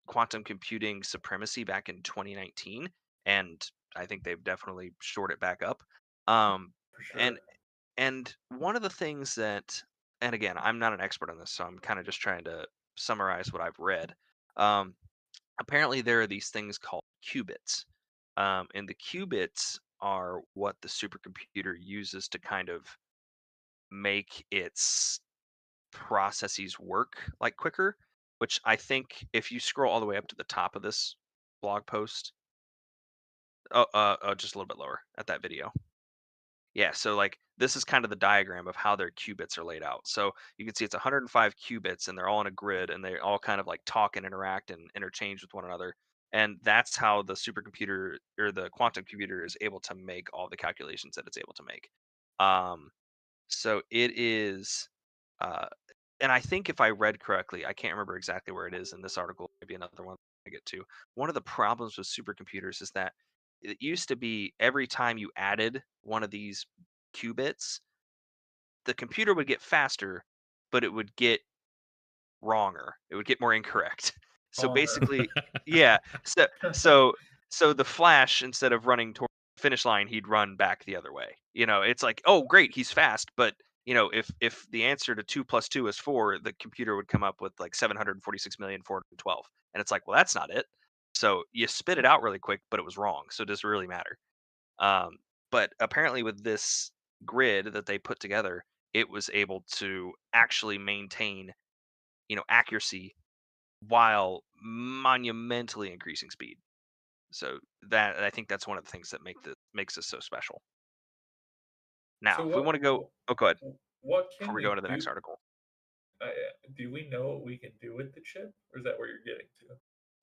quantum computing supremacy back in 2019, and I think they've definitely shored it back up. um, for sure. and and one of the things that, and again, I'm not an expert on this, so I'm kind of just trying to summarize what I've read. um, Apparently there are these things called qubits, and the qubits are what the supercomputer uses to kind of make its processes work like quicker. Which I think if you scroll all the way up to the top of this blog post, just a little bit lower at that video. Yeah, so like this is kind of the diagram of how their qubits are laid out. So you can see it's 105 qubits and they're all in a grid and they all kind of like talk and interact and interchange with one another. And that's how the supercomputer or the quantum computer is able to make all the calculations that it's able to make. Um, so it is, uh, and I think if I read correctly, I can't remember exactly where it is in this article, maybe another one I get to. One of the problems with supercomputers is that it used to be every time you added one of these qubits, the computer would get faster, but it would get wronger. It would get more incorrect. So Longer. basically, yeah. So so so the Flash, instead of running toward the finish line, he'd run back the other way. It's like, oh great, he's fast, but if the answer to 2 plus 2 is 4, the computer would come up with like 746,412, and it's like, well, that's not it. So you spit it out really quick, but it was wrong. So does it really matter? Um, but apparently, with this grid that they put together, it was able to actually maintain accuracy while monumentally increasing speed. So that I think that's one of the things that makes this so special. Now, So if we want to go, oh, go ahead what before can we go we into the next do? article. Uh, do we know what we can do with the chip, or is that where you're getting to?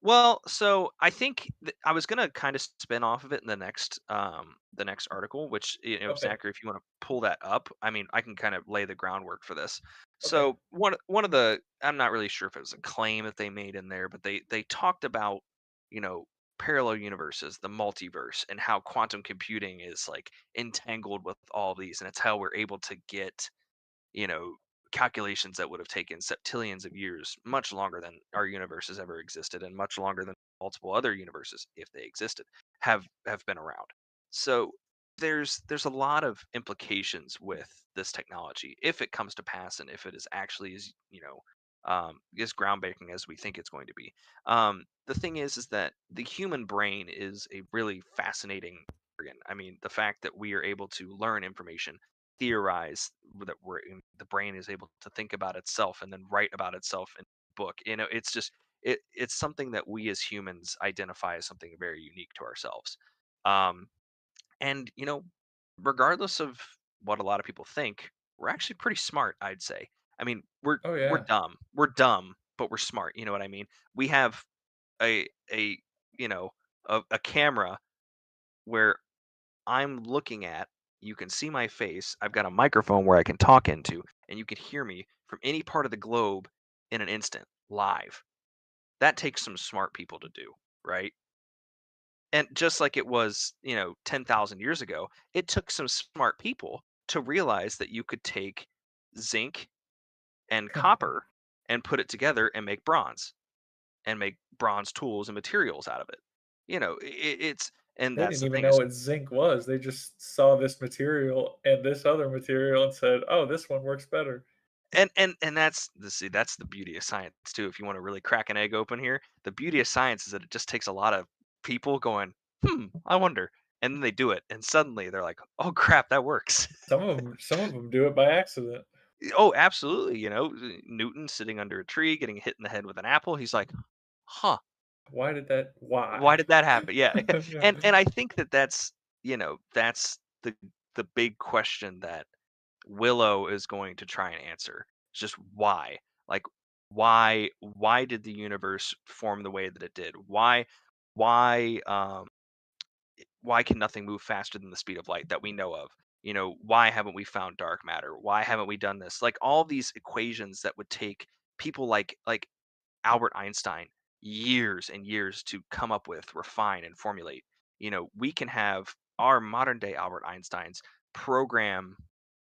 Well, so I think I was gonna kind of spin off of it in the next article, which Okay, Zachary, if you want to pull that up, I mean, I can kind of lay the groundwork for this. okay. So one of the I'm not really sure if it was a claim that they made in there, but they talked about you know parallel universes, the multiverse, and how quantum computing is like entangled with all of these, and it's how we're able to get you know, calculations that would have taken septillions of years, much longer than our universe has ever existed, and much longer than multiple other universes, if they existed, have been around. So there's a lot of implications with this technology if it comes to pass and if it is actually as groundbreaking as we think it's going to be. The thing is that the human brain is a really fascinating organ. I mean, the fact that we are able to learn information, theorize, that the brain is able to think about itself and then write about itself in a book. It's just it's something that we as humans identify as something very unique to ourselves. Um, and regardless of what a lot of people think, we're actually pretty smart, I'd say. I mean, Oh we're yeah. dumb. We're dumb, but we're smart. You know what I mean? We have a you know a camera where I'm looking at, you can see my face. I've got a microphone where I can talk into, and you can hear me from any part of the globe in an instant, live. That takes some smart people to do, right? And just like it was, 10,000 years ago, it took some smart people to realize that you could take zinc and copper and put it together and make bronze tools and materials out of it. And They that's didn't the even thing know is, what zinc was. They just saw this material and this other material and said, "Oh, this one works better." and that's the beauty of science too. If you want to really crack an egg open here, the beauty of science is that it just takes a lot of people going, I wonder, and then they do it, and suddenly they're like, oh crap, that works. Some of them do it by accident. Oh, absolutely. Newton sitting under a tree, getting hit in the head with an apple. He's like, huh, Why did that? why Why? did that happen? Yeah, Yeah. and I think that's the big question that Willow is going to try and answer. It's just why. Like why did the universe form the way that it did? Why why can nothing move faster than the speed of light that we know of? Why haven't we found dark matter? Why haven't we done this? Like all these equations that would take people like Albert Einstein years and years to come up with, refine, and formulate. We can have our modern day Albert Einsteins program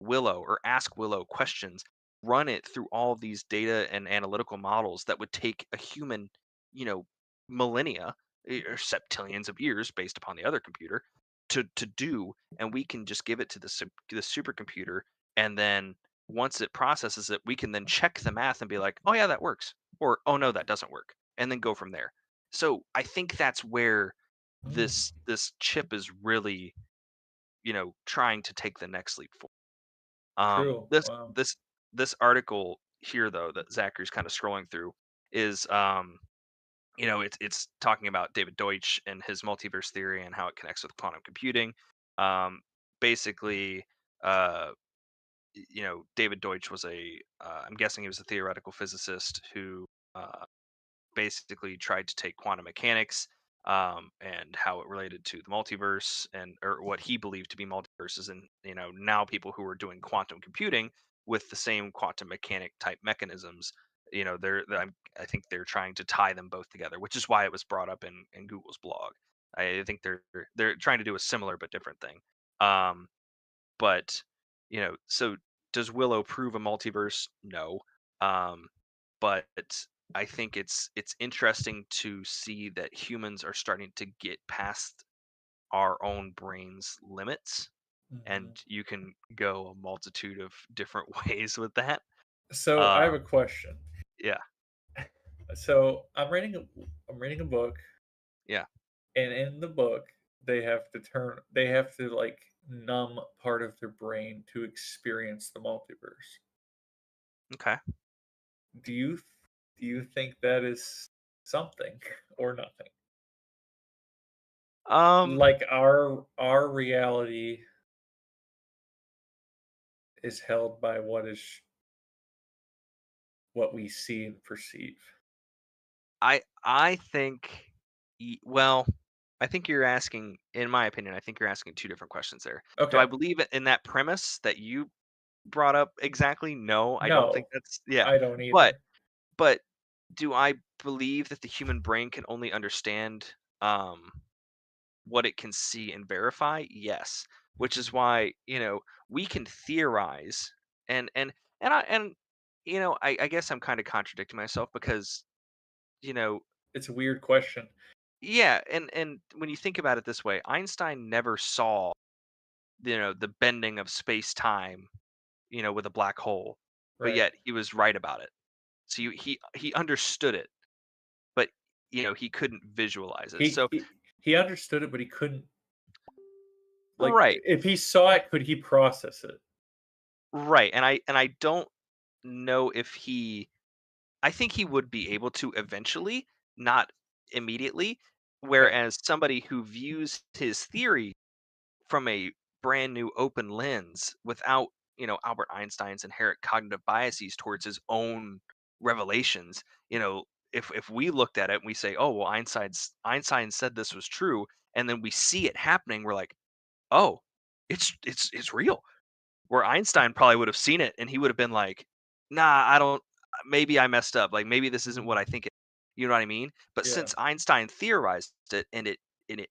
Willow or ask Willow questions, run it through all of these data and analytical models that would take a human, you know, millennia or septillions of years based upon the other computer to do, and we can just give it to the supercomputer, and then once it processes it, we can then check the math and be like, oh yeah, that works, or oh no, that doesn't work, and then go from there. So I think that's where Mm, this chip is really trying to take the next leap forward. true. This Wow. this this article here though that Zachary's kind of scrolling through is it's talking about David Deutsch and his multiverse theory and how it connects with quantum computing. um, basically, uh, David Deutsch was I'm guessing he was a theoretical physicist who uh, basically tried to take quantum mechanics and how it related to the multiverse and or what he believed to be multiverses, and now people who are doing quantum computing with the same quantum mechanic type mechanisms, I think they're trying to tie them both together, which is why it was brought up in Google's blog. I think they're trying to do a similar but different thing. Um, but, so does Willow prove a multiverse? No. Um, but I think it's interesting to see that humans are starting to get past our own brain's limits, and Mhm. you can go a multitude of different ways with that. So I have Uh, a question. yeah, So I'm reading a book, yeah, and in the book they have to like numb part of their brain to experience the multiverse. okay. Do you do you think that is something or nothing? Um, Like our reality is held by what we see and perceive. I think, well, I think you're asking, in my opinion, I think you're asking two different questions there. Do I Okay. believe in that premise that you brought up exactly? No, I don't think No, that's, yeah. I don't But either. but do I believe that the human brain can only understand what it can see and verify? Yes. Which is Mhm. why, we can theorize, and I guess I'm kind of contradicting myself because, you know, It's a weird question. yeah, and when you think about it this way, Einstein never saw, the bending of space-time, with a black hole, but Right. yet he was right about it. So he understood it, but he couldn't visualize it. He So he he understood it, but he couldn't like right, if he saw it, could he process it? right, and I don't know if I think he would be able to eventually, not immediately. Okay. Whereas somebody who views his theory from a brand new open lens without, Albert Einstein's inherent cognitive biases towards his own revelations, if we looked at it and we say, oh well, Einstein said this was true, and then we see it happening, we're like, oh, it's real. Where Einstein probably would have seen it and he would have been like, "Nah, I don't, maybe I messed up. Like maybe this isn't what Mhm. I think it." You know what I mean? But Yeah, since Einstein theorized it and it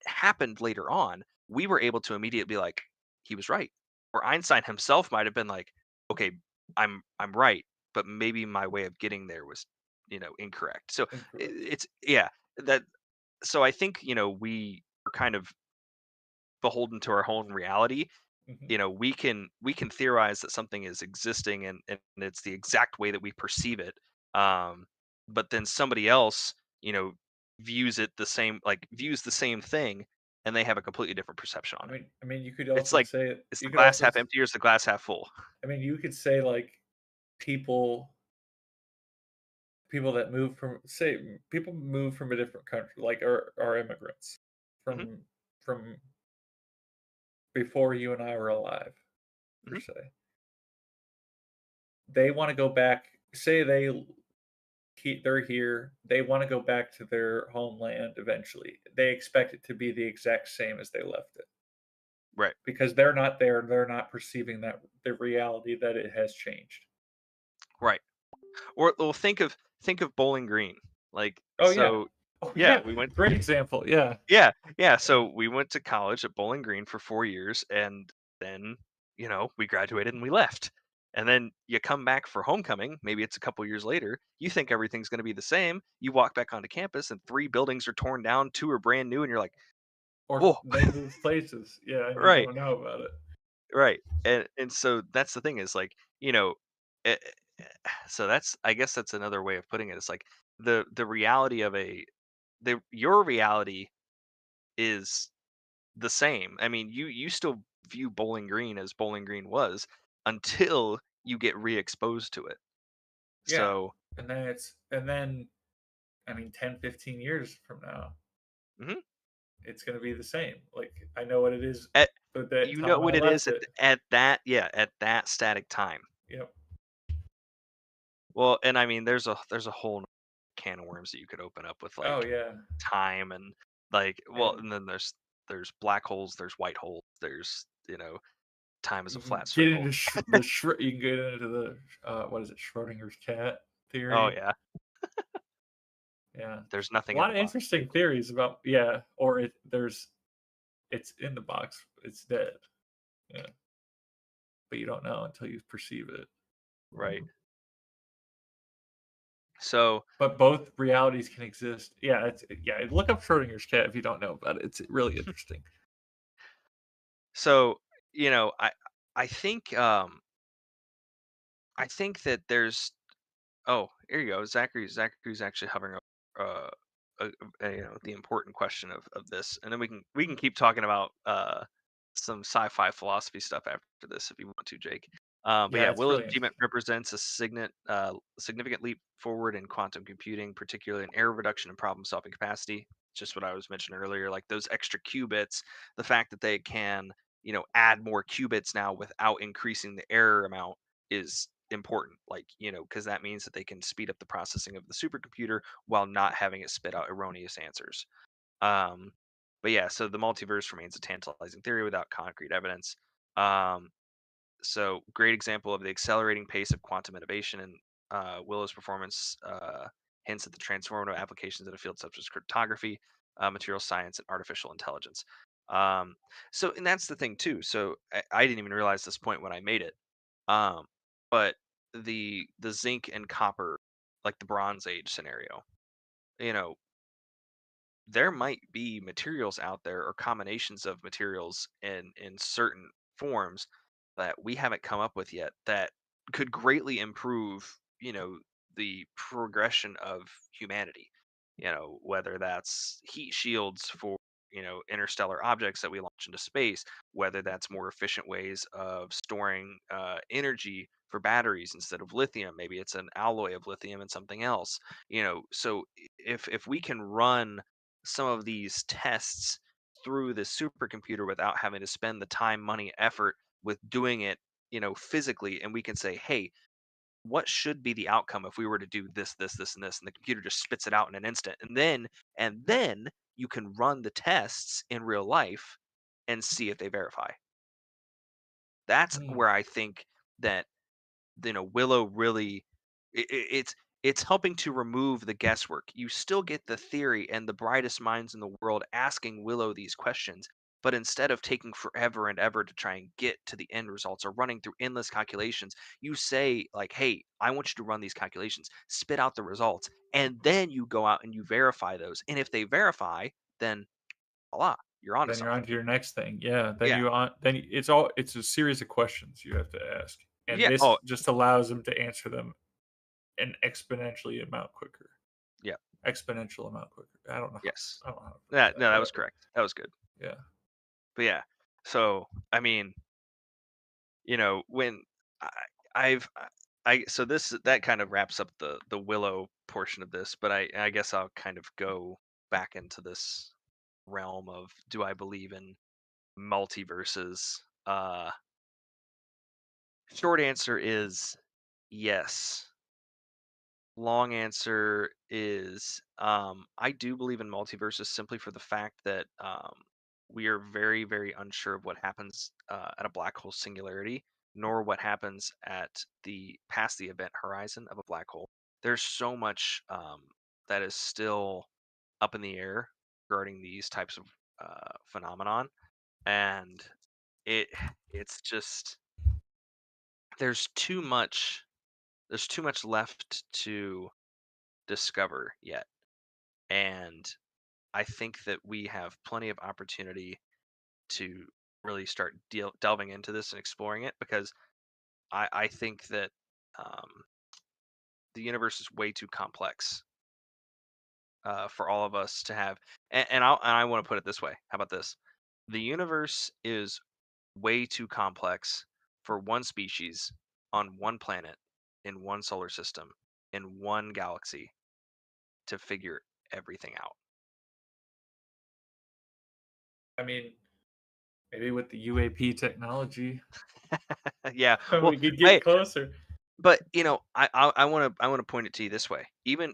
happened later on, we were able to immediately be like, he was right. Where Einstein himself might have been like, "Okay, I'm right, but maybe my way of getting there was, incorrect." So incorrect. it's yeah, that so I think, we are kind of beholden to our own reality. Mhm. We can theorize that something is existing, and it's the exact way that we perceive it, um but then somebody else, you know views the same thing, and they have a completely different perception on it. You could It's also like, say it is you the could glass also half s empty or is the glass half full? you could say, like, people people that move from say, people move from a different country, like, are immigrants Hmm. from before you and I were alive, per Hmm. se. They wanna go back say they're here, they wanna go back to their homeland eventually. They expect it to be the exact same as they left it. Right, Because they're not there, they're not perceiving that the reality that it has changed. right. Or think of Bowling Green. Like, Oh, yeah. so Oh, yeah, yeah, we went. great example, yeah. Yeah, yeah. Yeah. So we went to college at Bowling Green for 4 years, and then we graduated and we left. And then you come back for homecoming. Maybe it's a couple years later. You think everything's going to be the same. You walk back onto campus, and three buildings are torn down, two are brand new, and you're like, Or "Whoa!" they move places, yeah, and you Right, don't know about it. right. And so that's the thing is like, eh, eh, so that's, I guess that's another way of putting it. It's like the reality of your reality is the same. I mean, you still view Bowling Green as Bowling Green was until you get re-exposed to it. Yeah, So, and then, 10, 15 years from now, mhm, it's gonna be the same. Like, I know what it is But that You know time I what it left is it. at that at that static time. Yep. Well, and I mean, there's a whole can of worms that you could open up with Oh like yeah. time and like well, And and then there's black holes, there's white holes, there's time is a you can flat get circle. into you can get into the what is it, Schrodinger's cat Oh theory. yeah, Yeah. there's A nothing in lot the of box. interesting theories about, yeah, or it's in the box, it's dead. Yeah. But you don't know until you perceive it. Right. So But both realities can exist. Yeah, look up Schrodinger's cat if you don't know about it. It's really interesting. so you know, I think I think that there's oh, here you go. Zachary's actually hovering over the important question of this, and then we can keep talking about some sci-fi philosophy stuff after this if you want to, Jake. But Yeah, yeah, it's Willow's really achievement interesting. represents a significant leap forward in quantum computing, particularly in error reduction and problem-solving capacity. Just what I was mentioning earlier, like those extra qubits, the fact that they can, add more qubits now without increasing the error amount is important. Like, because that means that they can speed up the processing of the supercomputer while not having it spit out erroneous answers. Um, but yeah, so the multiverse remains a tantalizing theory without concrete evidence. Um, so great example of the accelerating pace of quantum innovation and Willow's performance hints at the transformative applications in a field such as cryptography, material science, and artificial intelligence. Um, and that's the thing too. So I didn't even realize this point when I made it. Um, but the zinc and copper, like the Bronze Age scenario, you know, there might be materials out there or combinations of materials in certain forms that we haven't come up with yet that could greatly improve the progression of humanity, whether that's heat shields for interstellar objects that we launch into space, whether that's more efficient ways of storing energy for batteries instead of lithium, maybe it's an alloy of lithium and something else. So if we can run some of these tests through the supercomputer without having to spend the time, money, effort with doing it, physically, and we can say, hey, what should be the outcome if we were to do this, this, this, and this, and the computer just spits it out in an instant, and then you can run the tests in real life and see if they verify. That's Hmm. where I think that Willow really it's helping to remove the guesswork. You still get the theory and the brightest minds in the world asking Willow these questions, but instead of taking forever and ever to try and get to the end results or running through endless calculations, you say like, "Hey, I want you to run these calculations, spit out the results, and then you go out and you verify those. And if they verify, then voila, you're onto Then you're on something." to your next thing. Yeah. Yeah. It's a series of questions you have to ask. And Yeah. this Oh, just allows them to answer them an exponentially amount quicker. yeah. Exponential amount quicker. Yes. I don't know how to phrase Yeah, that. no, that was Whatever. correct. That was good. Yeah. But yeah, so I mean, when I, I've so this that kind of wraps up the Willow portion of this, but I guess I'll kind of go back into this realm of do I believe in multiverses? Short answer is yes. Long answer is I do believe in multiverses simply for the fact that we are very, very unsure of what happens at a black hole singularity, nor what happens at the past the event horizon of a black hole. There's so much that is still up in the air regarding these types of phenomenon, and it it's just there's too much there's too much left to discover yet. And I think that we have plenty of opportunity to really start delving into this and exploring it because I think that um, the universe is way too complex for all of us to have. And I want to put it this way. How about this? The universe is way too complex for one species on one planet in one solar system in one galaxy to figure everything out. I mean, Maybe with the UAP technology, Yeah. Well, we could hey, get closer. but I want to point it to you this way. Even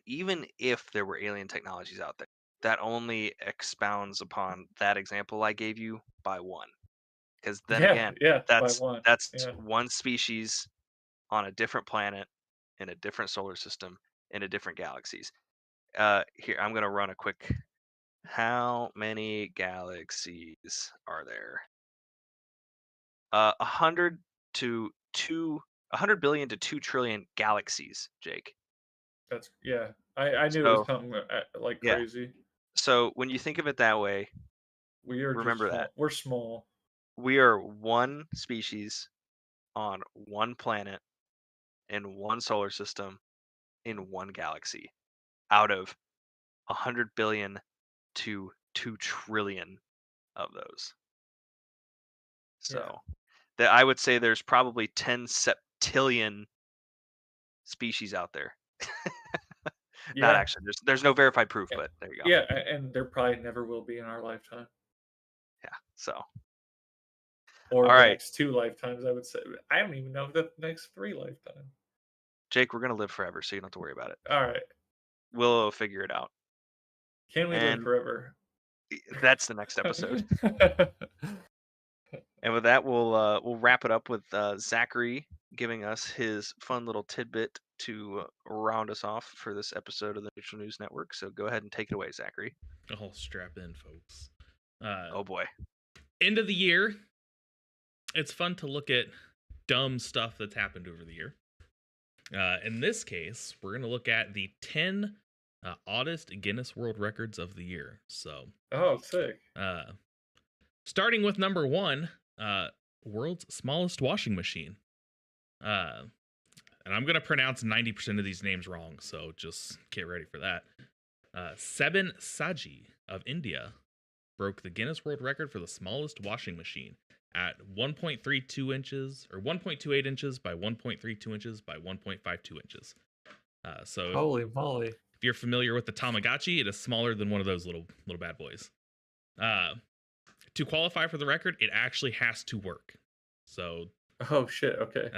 if there were alien technologies out there, that only expounds upon that example I gave you by one. Because then Yeah, again, yeah, by that's one. that's Yeah, one species on a different planet in a different solar system in a different galaxies. Here I'm gonna run a quick. How many galaxies are there? 100 to 100 billion to 2 trillion galaxies, Jake. yeah. I knew it was So something like yeah. crazy. So when you think of it that way, We are just remember that small. We're small. we are one species on one planet in one solar system in one galaxy out of 100 billion to 2 trillion of those. Yeah, So that I would say there's probably 10 septillion species out there. Not yeah, actually. There's no verified proof, yeah, but there you go. yeah. And there probably never will be in our lifetime Yeah. So or all the right, next 2 lifetimes. I would say. I don't even know the next 3 lifetimes. Jake, we're gonna live forever, so you don't have to worry about it. All right. We'll figure it out. Can we live And forever? that's the next episode. And with that, we'll wrap it up with Zachary giving us his fun little tidbit to round us off for this episode of the Neutral News Network. So go ahead and take it away, Zachary. Oh, strap in, folks. Oh boy. End of the year. It's fun to look at dumb stuff that's happened over the year. In this case, we're going to look at the 10 oddest Guinness World Records of the year. So, Oh, sick. starting with number one, world's smallest washing machine. And I'm going to pronounce 90% of these names wrong, so just get ready for that. Sebin Saji of India broke the Guinness World Record for the smallest washing machine at 1.32 inches or 1.28 inches by 1.32 inches by 1.52 inches. So Holy moly. if you're familiar with the Tamagotchi, it is smaller than one of those little bad boys. To qualify for the record, it actually has to work. So Oh shit. Okay.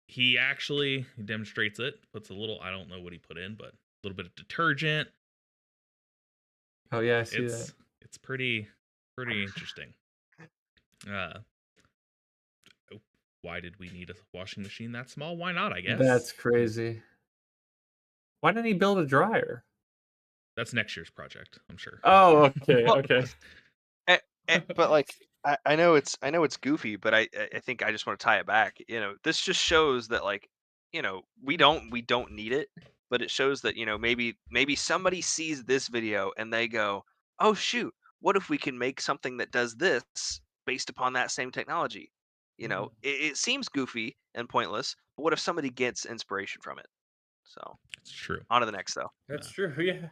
he actually demonstrates it, puts a little, I don't know what he put in, but a little bit of detergent. Oh yeah, I see that. It's pretty interesting. Why did we need a washing machine that small? Why not, I guess? That's crazy. Why didn't he build a dryer? That's next year's project, I'm sure. Oh, okay, Well, okay. but like I know it's goofy, but I think I just want to tie it back. This just shows that like we don't need it, but it shows that maybe somebody sees this video and they go, oh shoot, what if we can make something that does this based upon that same technology? Mm, It seems goofy and pointless, but what if somebody gets inspiration from it? So It's true. on to the next though. that's true. Yeah.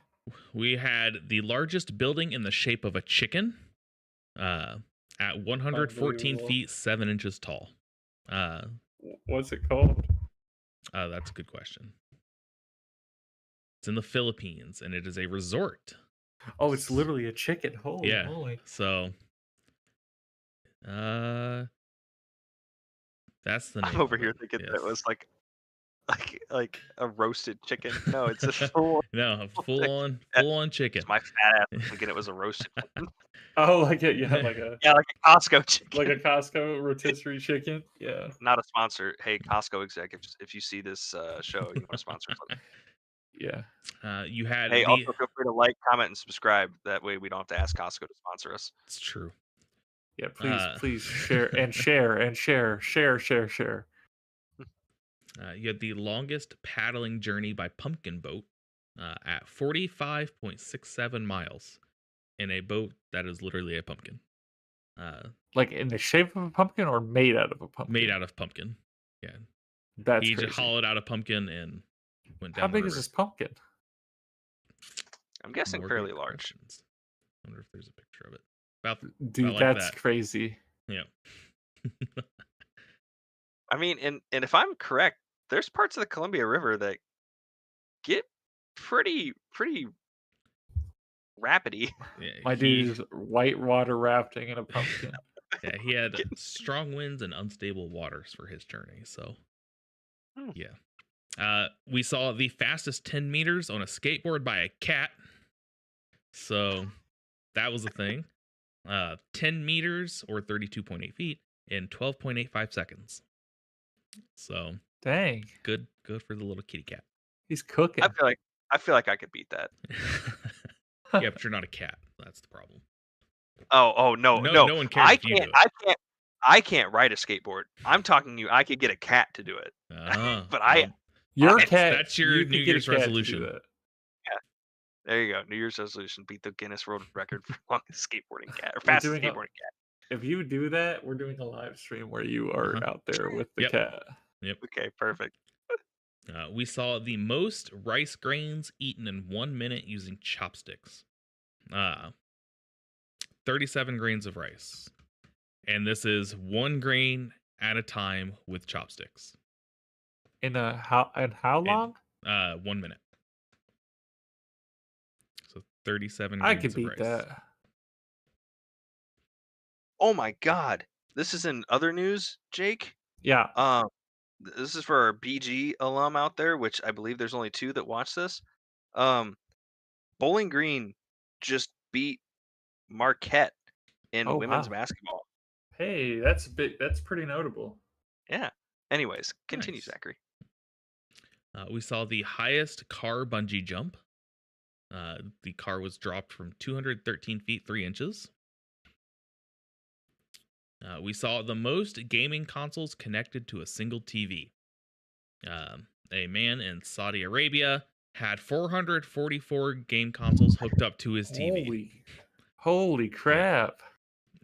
We had the largest building in the shape of a chicken at 114 Unbelievable. feet 7 inches tall. What's it called? That's a good question. It's in the Philippines, and it is a resort. Oh, it's literally a chicken. Holy Yeah. moly. So, that's the name. I'm over of here it. thinking that Yes. it was like a roasted chicken. No, it's a full No, full on chicken. It's my fat ass thinking it was a roasted chicken. Oh, like a yeah, like a Yeah, like a Costco chicken. like a Costco rotisserie chicken. Yeah. Not a sponsor. Hey, Costco executives, if you see this show, you want to sponsor us. Yeah. You had Hey, the. also feel free to like, comment, and subscribe. That way we don't have to ask Costco to sponsor us. It's true. Yeah, please share and share and share. You had the longest paddling journey by pumpkin boat at 45.67 miles in a boat that is literally a pumpkin. Like in the shape of a pumpkin or made out of a pumpkin? Made out of pumpkin. Yeah. That's He crazy. just hollowed out a pumpkin and went down. How the big river. is this pumpkin? I'm guessing More fairly good large. questions. I wonder if there's a picture of it. About Dude, like that's that. crazy. Yeah. I mean, and if I'm correct, there's parts of the Columbia River that get pretty rapidy. Yeah, My he, dude is whitewater rafting in a pumpkin. yeah, he had strong winds and unstable waters for his journey. So, Hmm. yeah. We saw the fastest 10 meters on a skateboard by a cat. So, that was a thing. 10 meters or 32.8 feet in 12.85 seconds. So, Dang, good for the little kitty cat. he's cooking. I feel like I could beat that. Yeah, but you're not a cat. That's the problem. Oh no. No one cares I if you can't do it. I can't ride a skateboard. I'm talking to you. I could get a cat to do it. But Well, Your that's- cat. that's your you New could get a Year's cat to do resolution. that. there you go. New Year's resolution: beat the Guinness World Record for longest skateboarding cat or We're fastest doing a- skateboarding cat. If you do that, we're doing a live stream where you are out there with the Yep. cat. Okay, perfect. We saw the most rice grains eaten in 1 minute using chopsticks. 37 grains of rice. And this is 1 grain at a time with chopsticks. In how long? 1 minute. So 37 I grains could of beat rice. that. Oh my God! This is in other news, Jake. Yeah. This is for our BG alum out there, which I believe there's only 2 that watch this. Bowling Green just beat Marquette in women's Wow. basketball. Hey, that's big. That's pretty notable. Yeah. Anyways, continue, Nice. Zachary. We saw the highest car bungee jump. The car was dropped from 213 feet 3 inches. We saw the most gaming consoles connected to a single TV. A man in Saudi Arabia had 444 game consoles hooked up to his TV. Holy crap!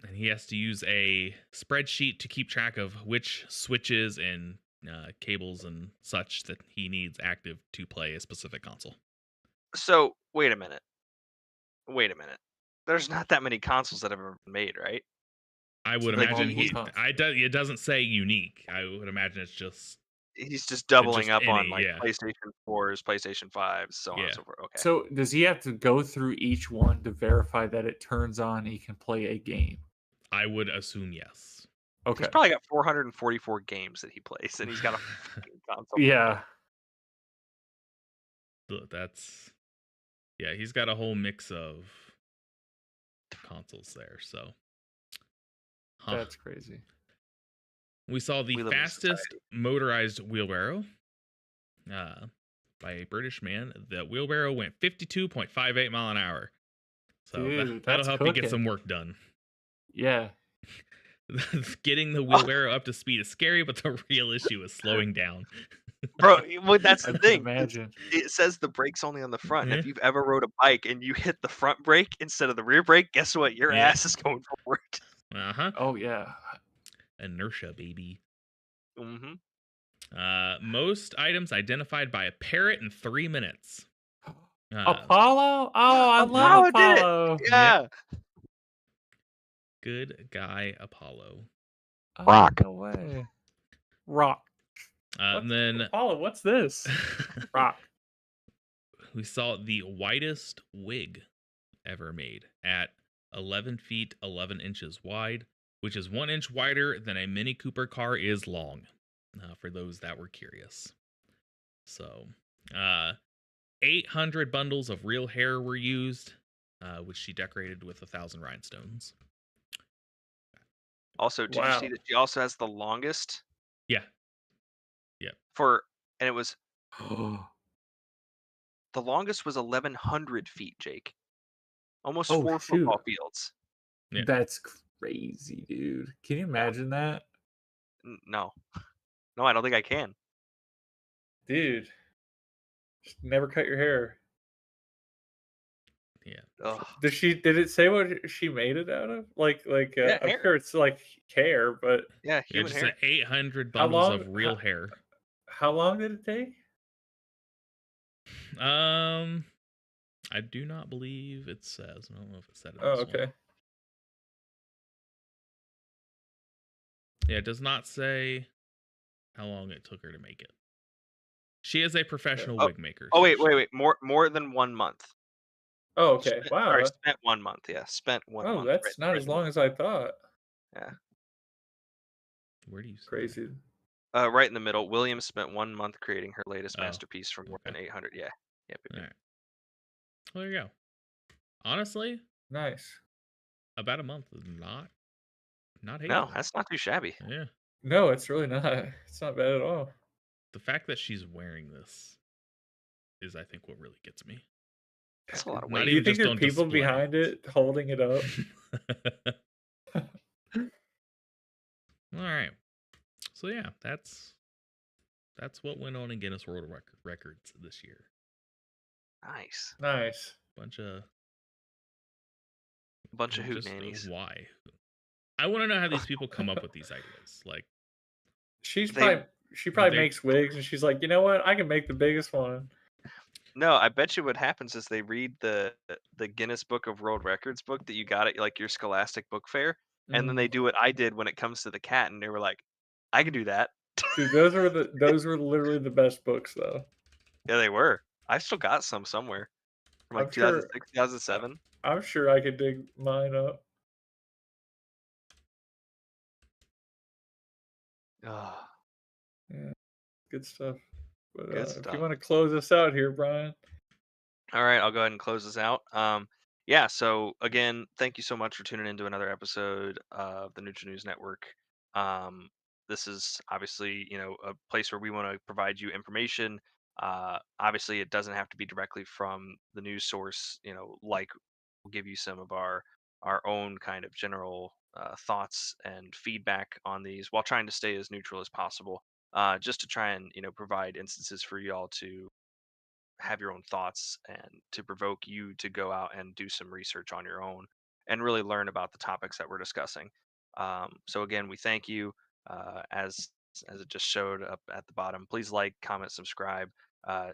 And he has to use a spreadsheet to keep track of which switches and cables and such that he needs active to play a specific console. So wait a minute. There's not that many consoles that have ever been made, right? I would Like, imagine it it doesn't say unique. I would imagine it's just he's just doubling up on any, like yeah. PlayStation 4s, PlayStation 5s, so on Yeah. and so forth. Okay. So does he have to go through each one to verify that it turns on? He can play a game. I would assume yes. Okay. He's probably got 444 games that he plays, and he's got a fucking console. Yeah. He's got a whole mix of consoles there. So That's crazy. We saw the We live in a fastest society. motorized wheelbarrow by a British man. The wheelbarrow went 52.58 mile an hour. So Dude, that'll that's help you get cooking. some work done. Yeah. Getting the wheelbarrow up to speed is scary, but the real issue is slowing down. Bro, well, that's I the can thing. imagine. It says the brake's only on the front. And Yeah. if you've ever rode a bike and you hit the front brake instead of the rear brake, guess what? Your Yeah. ass is going forward. Uh-huh. Oh yeah. Inertia, baby. Mm-hmm. Most items identified by a parrot in 3 minutes. Apollo? Oh, I Apollo love did it! Apollo. Yeah. Good guy, Apollo. Oh, Rock. No way. Rock. And then Apollo, what's this? Rock. we saw the widest wig ever made at 11 feet 11 inches wide, which is 1 inch wider than a Mini Cooper car is long, for those that were curious. So 800 bundles of real hair were used, which she decorated with 1,000 rhinestones. Also, did you see that she also has the longest Yeah. and it was the longest was 1,100 feet, Jake. Almost 4 football fields. Yeah. That's crazy, dude. Can you imagine that? No, I don't think I can. Dude. Just never cut your hair. Yeah. Ugh. Did it say what she made it out of? Yeah, I'm hair. sure it's like hair, but Yeah, Yeah, human just hair. 800 How bundles long- of real hair. how long did it take? I do not believe it says. I don't know if it said it. Oh, okay. Yeah, it does not say how long it took her to make it. She is a professional wig maker. Oh so wait, she- wait. More than 1 month. Oh, okay. Sorry, Wow. spent 1 month. Yeah, spent 1 Oh, month. that's not Right as in the long middle. as I thought. Yeah. Where do you see that? Crazy. Right in the middle. Williams spent 1 month creating her latest Oh, masterpiece for more okay. than 800. Yeah. Yep, yep, All yep. right. Well, there you go. Honestly, Nice. about a month is not No, hateful. that's not too shabby. Yeah. No, it's really not. It's not bad at all. The fact that she's wearing this is, I think, what really gets me. That's a lot of Not Do you weight. even think just there's on people display. behind it holding it up? All right. So yeah, that's what went on in Guinness World Records this year. Nice. Nice. Bunch of Bunch of hoot just nannies. why. I want to know how these people come up with these ideas. Like She's They probably she probably they makes wigs and she's like, you know what? I can make the biggest one. No, I bet you what happens is they read the Guinness Book of World Records book that you got at like your Scholastic book fair, and then they Mm. do what I did when it comes to the cat, and they were like, "I can do that." Dude, those were literally the best books though. Yeah, they were. I still got some somewhere from like I'm sure 2006, I, 2007. I'm sure I could dig mine up. Oh, Yeah, good stuff. But good if you stuff. want to close us out here, Brian. All right, I'll go ahead and close this out. Yeah, so again, thank you so much for tuning into another episode of the Neutral News Network. Um, this is obviously, a place where we want to provide you information. Obviously, it doesn't have to be directly from the news source. Like we'll give you some of our own kind of general thoughts and feedback on these, while trying to stay as neutral as possible. Just to try and provide instances for y'all to have your own thoughts and to provoke you to go out and do some research on your own and really learn about the topics that we're discussing. So again, we thank you. As it just showed up at the bottom, please like, comment, subscribe,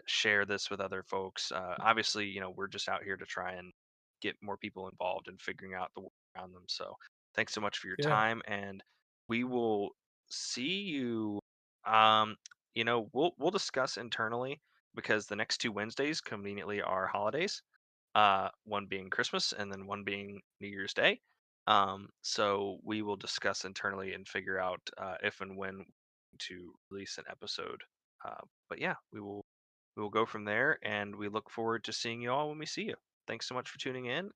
share this with other folks. Obviously, we're just out here to try and get more people involved in figuring out the world around them. So thanks so much for your Yeah, time, and we will see you. Um, we'll discuss internally because the next 2 Wednesdays conveniently are holidays. One being Christmas and then one being New Year's Day. So we will discuss internally and figure out if and when to release an episode. But yeah, we will go from there, and we look forward to seeing you all when we see you. Thanks so much for tuning in.